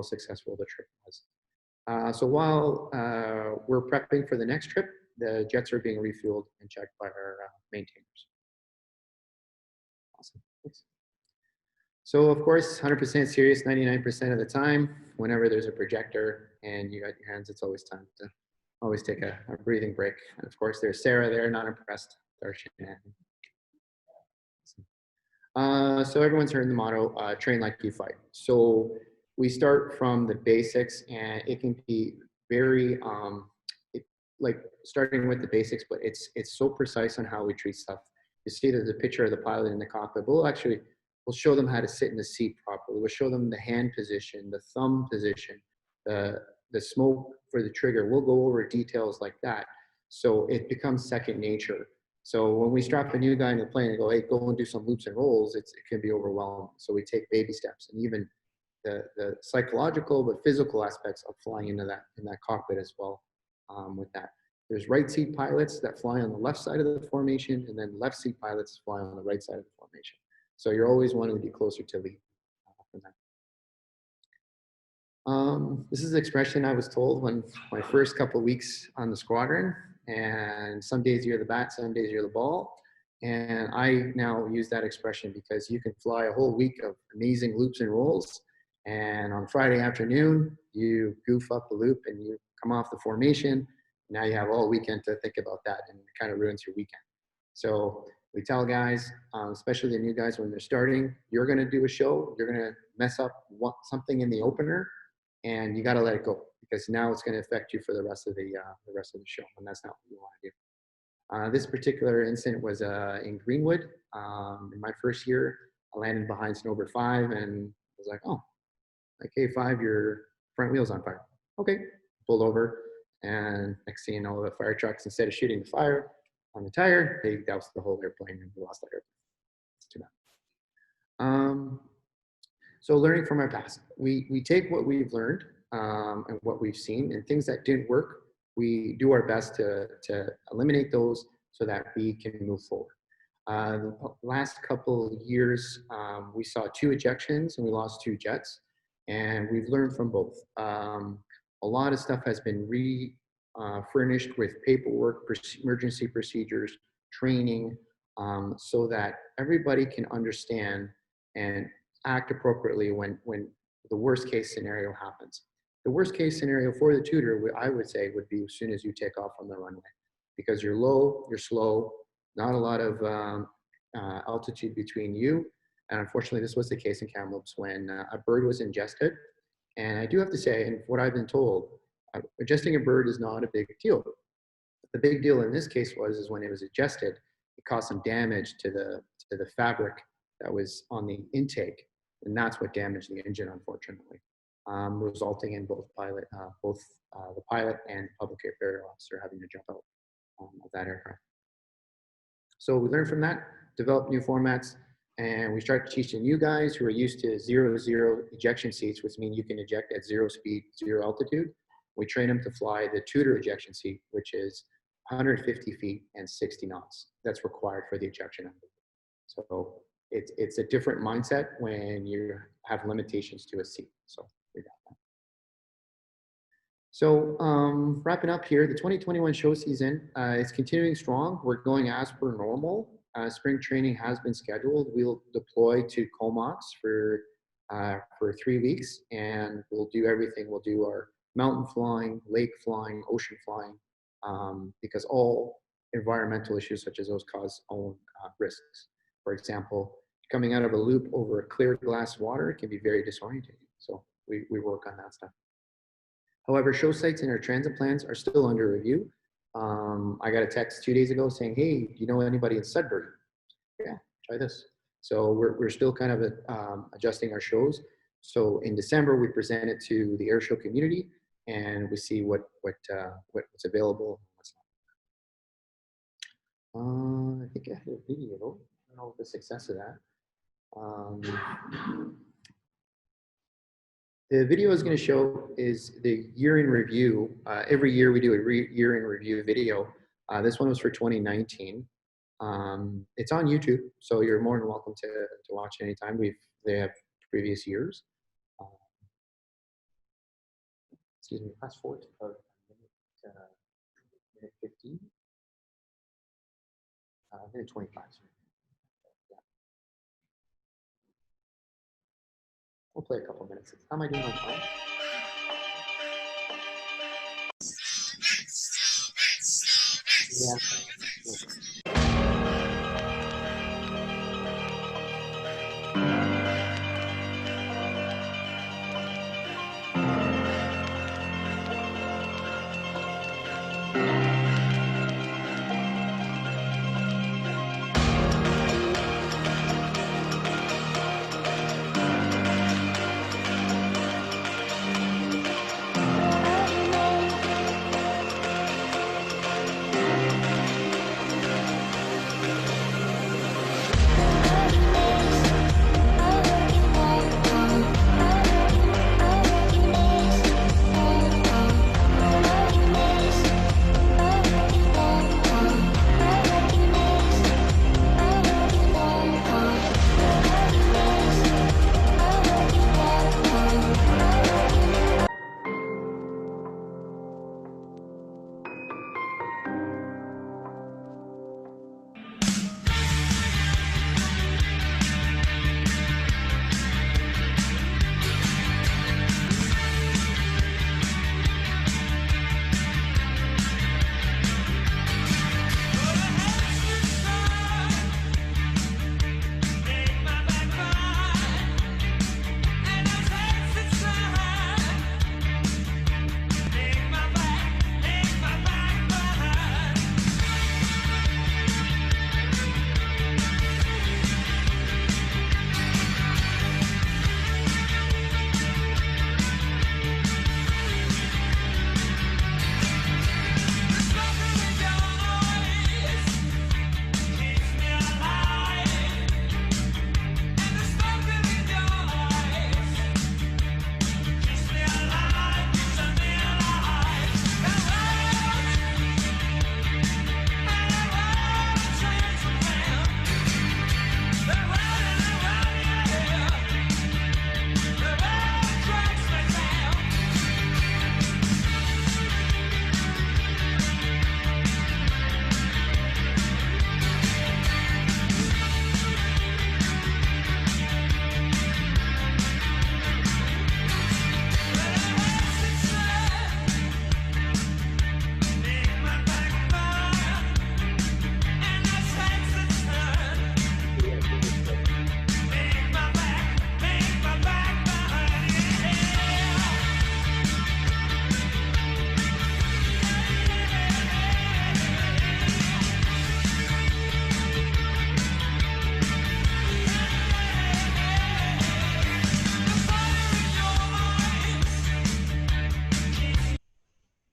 successful the trip was. So while we're prepping for the next trip, the jets are being refueled and checked by our maintainers. Awesome. Thanks. So of course, 100% serious 99% of the time. Whenever there's a projector and you got your hands, it's always time to always take a breathing break. And of course, there's Sarah there, not impressed. So everyone's heard the motto, train like you fight. So we start from the basics, and it can be very, like starting with the basics, but it's so precise on how we treat stuff. You see there's a picture of the pilot in the cockpit. We'll show them how to sit in the seat properly. We'll show them the hand position, the thumb position, the smoke for the trigger. We'll go over details like that. So it becomes second nature. So when we strap a new guy in the plane and go, hey, go and do some loops and rolls, it can be overwhelming. So we take baby steps, and even the psychological but physical aspects of flying in that cockpit as well. With that, there's right seat pilots that fly on the left side of the formation, and then left seat pilots fly on the right side of the formation. So you're always wanting to be closer to lead from that. This is an expression I was told when my first couple of weeks on the squadron, and some days you're the bat, some days you're the ball. And I now use that expression because you can fly a whole week of amazing loops and rolls, and on Friday afternoon, you goof up the loop and you come off the formation. Now you have all weekend to think about that, and it kind of ruins your weekend. So we tell guys, especially the new guys when they're starting, you're going to do a show, you're going to mess up something in the opener, and you got to let it go, because now it's going to affect you for the rest of the show, and that's not what you want to do. This particular incident was in Greenwood. In my first year, I landed behind Snowbird 5 and was like, oh, like, hey, 5, your front wheel's on fire. Okay, pulled over, and next thing you know, the fire trucks, instead of shooting the fire on the tire, they doused the whole airplane, and we lost that airplane. It's too bad. So learning from our past, we take what we've learned and what we've seen, and things that didn't work, we do our best to eliminate those so that we can move forward. The last couple of years, we saw 2 ejections and we lost 2 jets, and we've learned from both. A lot of stuff has been furnished with paperwork, emergency procedures, training, so that everybody can understand and act appropriately when the worst case scenario happens. The worst case scenario for the tutor, I would say, would be as soon as you take off on the runway, because you're low, you're slow, not a lot of altitude between you. And unfortunately, this was the case in Kamloops when a bird was ingested. And I do have to say, and what I've been told, ingesting a bird is not a big deal. The big deal in this case is when it was ingested, it caused some damage to the fabric that was on the intake, and that's what damaged the engine, unfortunately, resulting in both the pilot and public air officer having to jump out of that aircraft. So we learned from that, developed new formats, and we started teaching you guys who are used to 0-0 ejection seats, which means you can eject at 0 speed, 0 altitude. We train them to fly the tutor ejection seat, which is 150 feet and 60 knots. That's required for the ejection. So it's a different mindset when you have limitations to a seat. So we got that. So wrapping up here, the 2021 show season is continuing strong. We're going as per normal. Spring training has been scheduled. We'll deploy to Comox for 3 weeks, and we'll do everything. We'll do our mountain flying, lake flying, ocean flying, because all environmental issues such as those cause own risks. For example, coming out of a loop over a clear glass water can be very disorientating. So we work on that stuff. However, show sites and our transit plans are still under review. I got a text 2 days ago saying, hey, do you know anybody in Sudbury? Yeah, try this. So we're still kind of adjusting our shows. So in December, we present it to the air show community, and we see what's available. I think I had a video. I don't know the success of that. The video is going to show is the year in review. Every year we do a year in review video. This one was for 2019. It's on YouTube, so you're more than welcome to watch anytime. They have previous years. Excuse me, fast forward to minute 15. Minute 25. Sorry. Yeah. We'll play a couple minutes. How am I doing on time?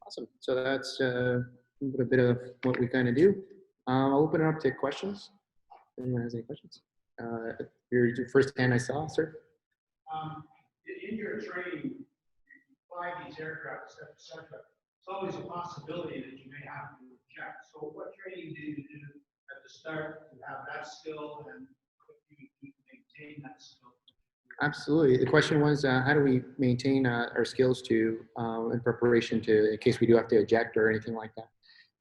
Awesome. So that's a bit of what we kind of do. I'll open it up to questions. Anyone has any questions? Your first hand I saw, sir. In your training, you fly these aircraft, et cetera. It's always a possibility that you may have to reject. So what training do you do at the start to have that skill, and what do you do to maintain that skill? Absolutely. The question was, how do we maintain our skills to in preparation to in case we do have to eject or anything like that?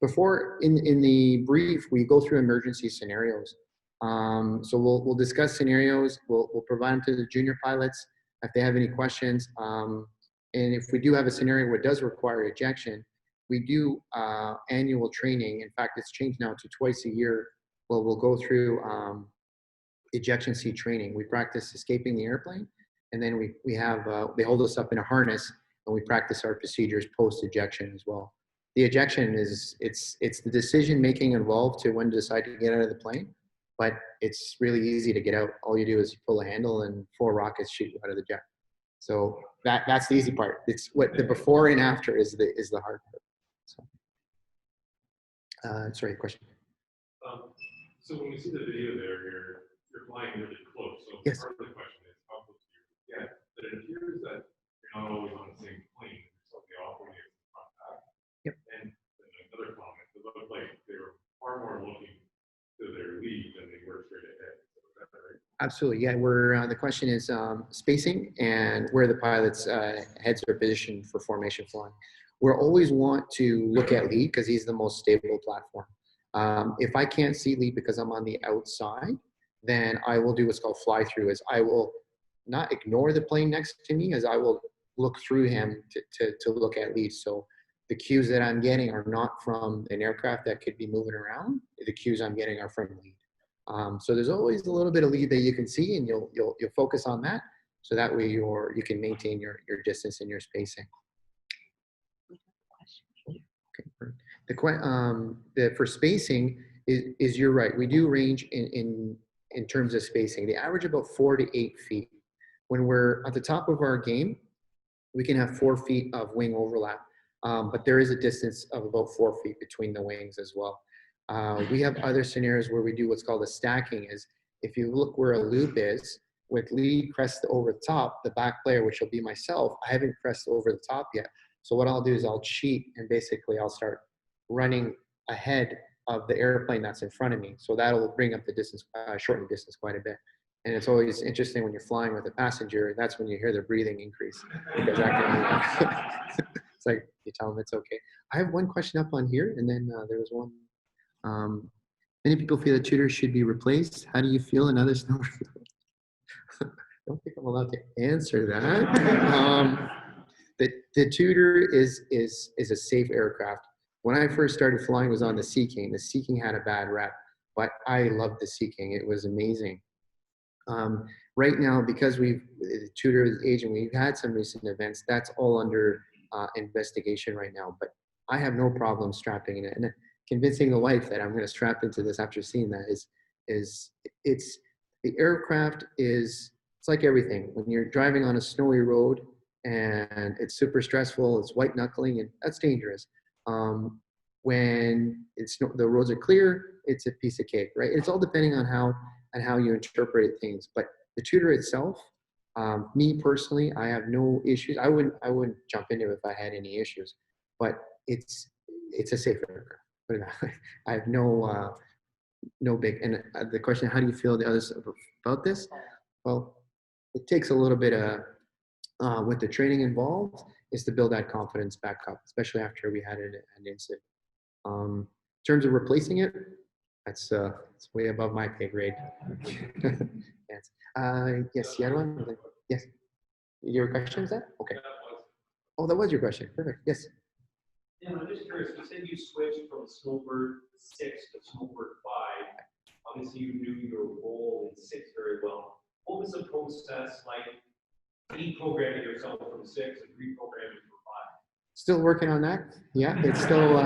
Before in the brief, we go through emergency scenarios. So we'll discuss scenarios. We'll provide them to the junior pilots if they have any questions. And if we do have a scenario where it does require ejection, we do annual training. In fact, it's changed now to twice a year. Well, we'll go through ejection seat training. We practice escaping the airplane, and then we have they hold us up in a harness, and we practice our procedures post ejection as well. The ejection is it's the decision making involved to when to decide to get out of the plane, but it's really easy to get out. All you do is you pull a handle and 4 rockets shoot you out of the jet. So that's the easy part. It's what the before and after is the hard part. So, sorry, question. So when we see the video there, you're flying really close. So yes. Part of the question is how close do you get? But it appears that you're not always on the same plane. You're slightly off when you're in contact. Yep. And another comment, it looked like they were far more looking to their lead than they were straight ahead. So is that right? Absolutely, yeah. We're the question is spacing and where the pilot's heads are positioned for formation flying. We'll always want to look at lead because he's the most stable platform. If I can't see lead because I'm on the outside, then I will do what's called fly through. Is I will not ignore the plane next to me, as I will look through him to look at lead. So the cues that I'm getting are not from an aircraft that could be moving around. The cues I'm getting are from lead. So there's always a little bit of lead that you can see, and you'll focus on that. So that way you can maintain your distance and your spacing. Okay. For spacing is you're right. We do range in terms of spacing. They average about 4 to 8 feet. When we're at the top of our game, we can have 4 feet of wing overlap, but there is a distance of about 4 feet between the wings as well. We have other scenarios where we do what's called a stacking. Is if you look where a loop is, with lead crest over the top, the back player, which will be myself, I haven't crest over the top yet. So what I'll do is I'll cheat, and basically I'll start running ahead of the airplane that's in front of me. So that'll bring up the distance, shorten the distance quite a bit. And it's always interesting when you're flying with a passenger, that's when you hear their breathing increase, because that can, it's like you tell them it's okay. I have one question up on here, and then there was one. Many people feel that tutors should be replaced. How do you feel? And others don't. I don't think I'm allowed to answer that. The tutor is a safe aircraft. When I first started flying, it was on the Sea King. The Sea King had a bad rep, but I loved the Sea King. It was amazing. Right now, because the tutor is aging, we've had some recent events. That's all under investigation right now. But I have no problem strapping in it, and convincing the wife that I'm going to strap into this after seeing that is the aircraft is, it's like everything. When you're driving on a snowy road and it's super stressful, it's white knuckling, and that's dangerous. When the roads are clear, it's a piece of cake, right? It's all depending on how you interpret things. But the tutor itself, me personally, I have no issues. I wouldn't jump into it if I had any issues. But it's a safe aircraft. Put it that way. I have no big. And the question, how do you feel the others about this? Well, it takes a little bit of with the training involved is to build that confidence back up, especially after we had an incident. In terms of replacing it, it's way above my pay grade. Yes. Yes, the other one? Yes. Your question is that? Okay. Oh, that was your question. Perfect. Yes. Yeah, I'm just curious. You said you switched from Snowbird 6 to Snowbird 5. Obviously, you knew your role in 6 very well. What was the process like deprogramming yourself from 6 and reprogramming for 5? Still working on that. Yeah, it's still,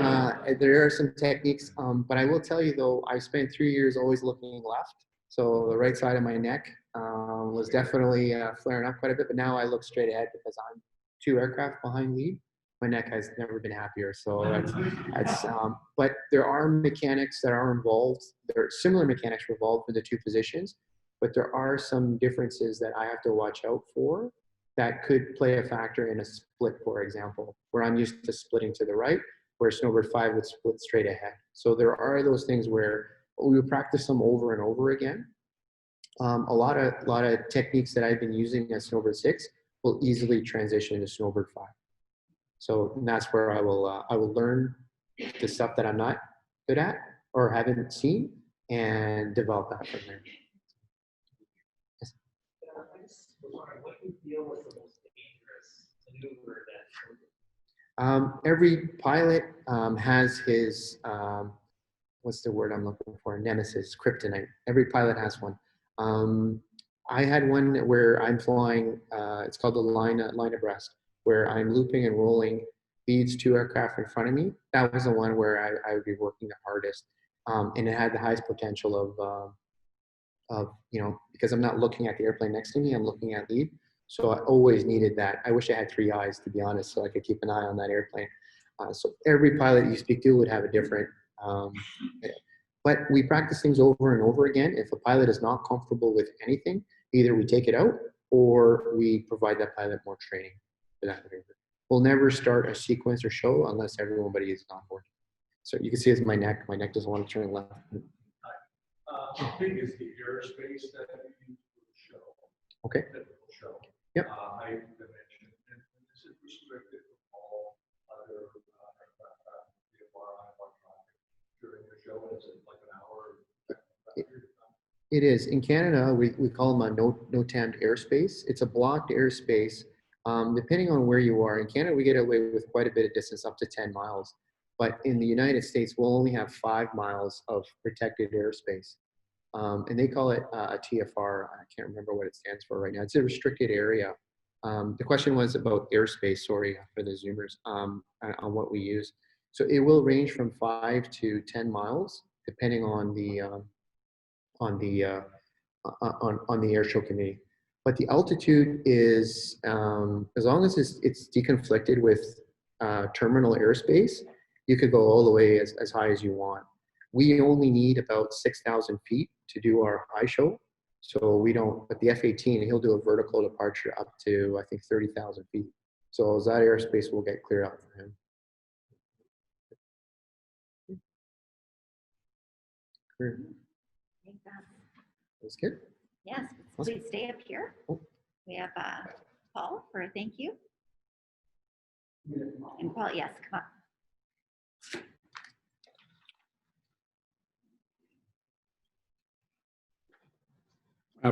there are some techniques, but I will tell you though, I spent 3 years always looking left. So the right side of my neck was definitely flaring up quite a bit, but now I look straight ahead because I'm 2 aircraft behind lead. My neck has never been happier. So that's but there are mechanics that are involved. There are similar mechanics involved for the 2 positions, but there are some differences that I have to watch out for that could play a factor in a split, for example, where I'm used to splitting to the right, where Snowbird 5 would split straight ahead. So there are those things where we would practice them over and over again. A lot of techniques that I've been using at Snowbird 6 will easily transition to Snowbird 5. So that's where I will learn the stuff that I'm not good at or haven't seen and develop that from there. Yes. What do you feel was the most dangerous maneuver that? Every pilot has his, what's the word I'm looking for? Nemesis, kryptonite. Every pilot has one. I had one where I'm flying, it's called the line abreast, where I'm looping and rolling leads 2 aircraft in front of me. That was the one where I would be working the hardest. And it had the highest potential of, because I'm not looking at the airplane next to me, I'm looking at lead. So I always needed that. I wish I had 3 eyes, to be honest, so I could keep an eye on that airplane. So every pilot you speak to would have a different, but we practice things over and over again. If a pilot is not comfortable with anything, either we take it out or we provide that pilot more training for that maneuver. We'll never start a sequence or show unless everybody is on board. So you can see it's my neck. My neck doesn't want to turn left. How big is the airspace that you use for the show? Okay. Typical show. Yep. Height dimension, and this is restricted from all other aircraft during the show. Is it like an hour? It is. In Canada, we call them a no-tammed airspace. It's a blocked airspace Depending on where you are, in Canada, we get away with quite a bit of distance, up to 10 miles. But in the United States, we'll only have 5 miles of protected airspace. And they call it a TFR. I can't remember what it stands for right now. It's a restricted area. The question was about airspace, sorry, for the Zoomers, on what we use. So it will range from 5 to 10 miles, depending on the air show committee. But the altitude is, as long as it's deconflicted with terminal airspace, you could go all the way as high as you want. We only need about 6,000 feet to do our high show. So we don't, but the F-18, he'll do a vertical departure up to, I think, 30,000 feet. So that airspace will get cleared out for him. That's good. Yes, please stay up here. We have Paul for a thank you. And Paul, yes, come on.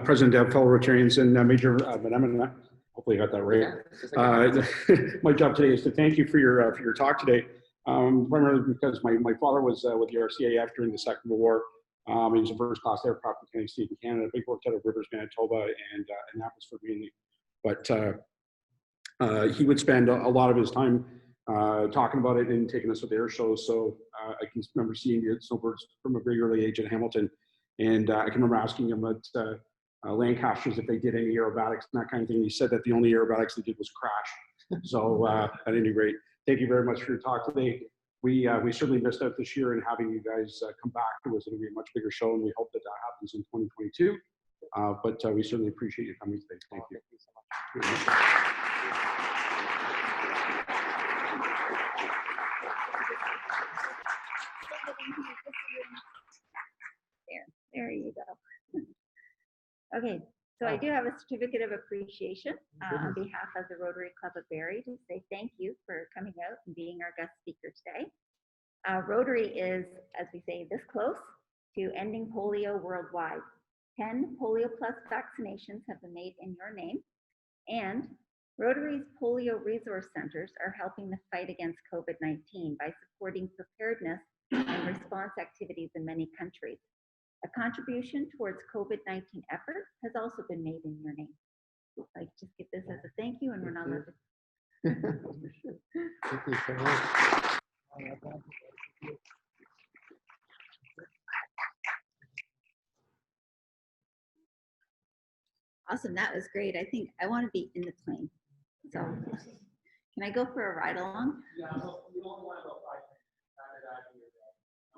President Deb, fellow Rotarians, and Major Benemin, hopefully I got that right. My job today is to thank you for your talk today, primarily because my father was with the RCAF during the Second World War. He was a first-class aircraft mechanic in Canada. He worked out of Rivers, Manitoba, and Abbotsford mainly. But he would spend a lot of his time talking about it and taking us to the air shows. So I can remember seeing the snowbirds from a very early age in Hamilton. And I can remember asking him at Lancashires if they did any aerobatics and that kind of thing. He said that the only aerobatics they did was crash. So at any rate, thank you very much for your talk today. We certainly missed out this year in having you guys come back. It was going to be a much bigger show, and we hope that happens in 2022. But we certainly appreciate you coming today. Thank you. Thank you so much. There you go. Okay, so I do have a certificate of appreciation on behalf of the Rotary Club of Barrie to say thank you for coming out and being our guest speaker today. Rotary is, as we say, this close to ending polio worldwide. 10 polio plus vaccinations have been made in your name, and Rotary's polio resource centers are helping the fight against COVID-19 by supporting preparedness and response activities in many countries. A contribution towards COVID-19 efforts has also been made in your name. Like, just get this as a thank you, and we're not allowed to. Thank you so much. Awesome, that was great. I think I want to be in the plane. So, can I go for a ride along? Yeah, so we don't want to go 5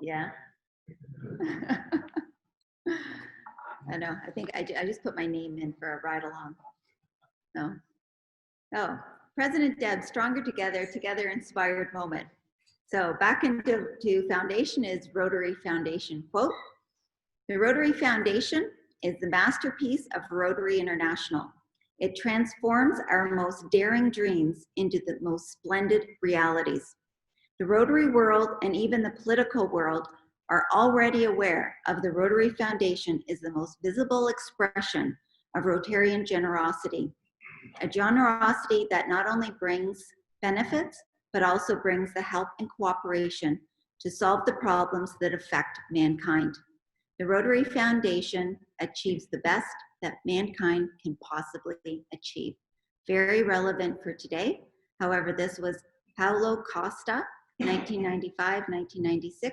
minutes. Yeah. I know. I think I just put my name in for a ride along. No. Oh, President Deb, Stronger Together, Together Inspired Moment. So back into foundation is Rotary Foundation quote. The Rotary Foundation is the masterpiece of Rotary International. It transforms our most daring dreams into the most splendid realities. The Rotary world and even the political world are already aware of the Rotary Foundation is the most visible expression of Rotarian generosity, a generosity that not only brings benefits, but also brings the help and cooperation to solve the problems that affect mankind. The Rotary Foundation achieves the best that mankind can possibly achieve. Very relevant for today. However, this was Paulo Costa, 1995-1996,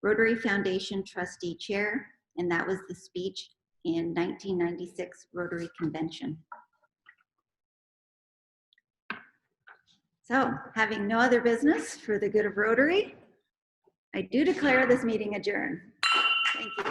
Rotary Foundation Trustee Chair, and that was the speech in 1996 Rotary Convention. So, having no other business for the good of Rotary, I do declare this meeting adjourned. Thank you.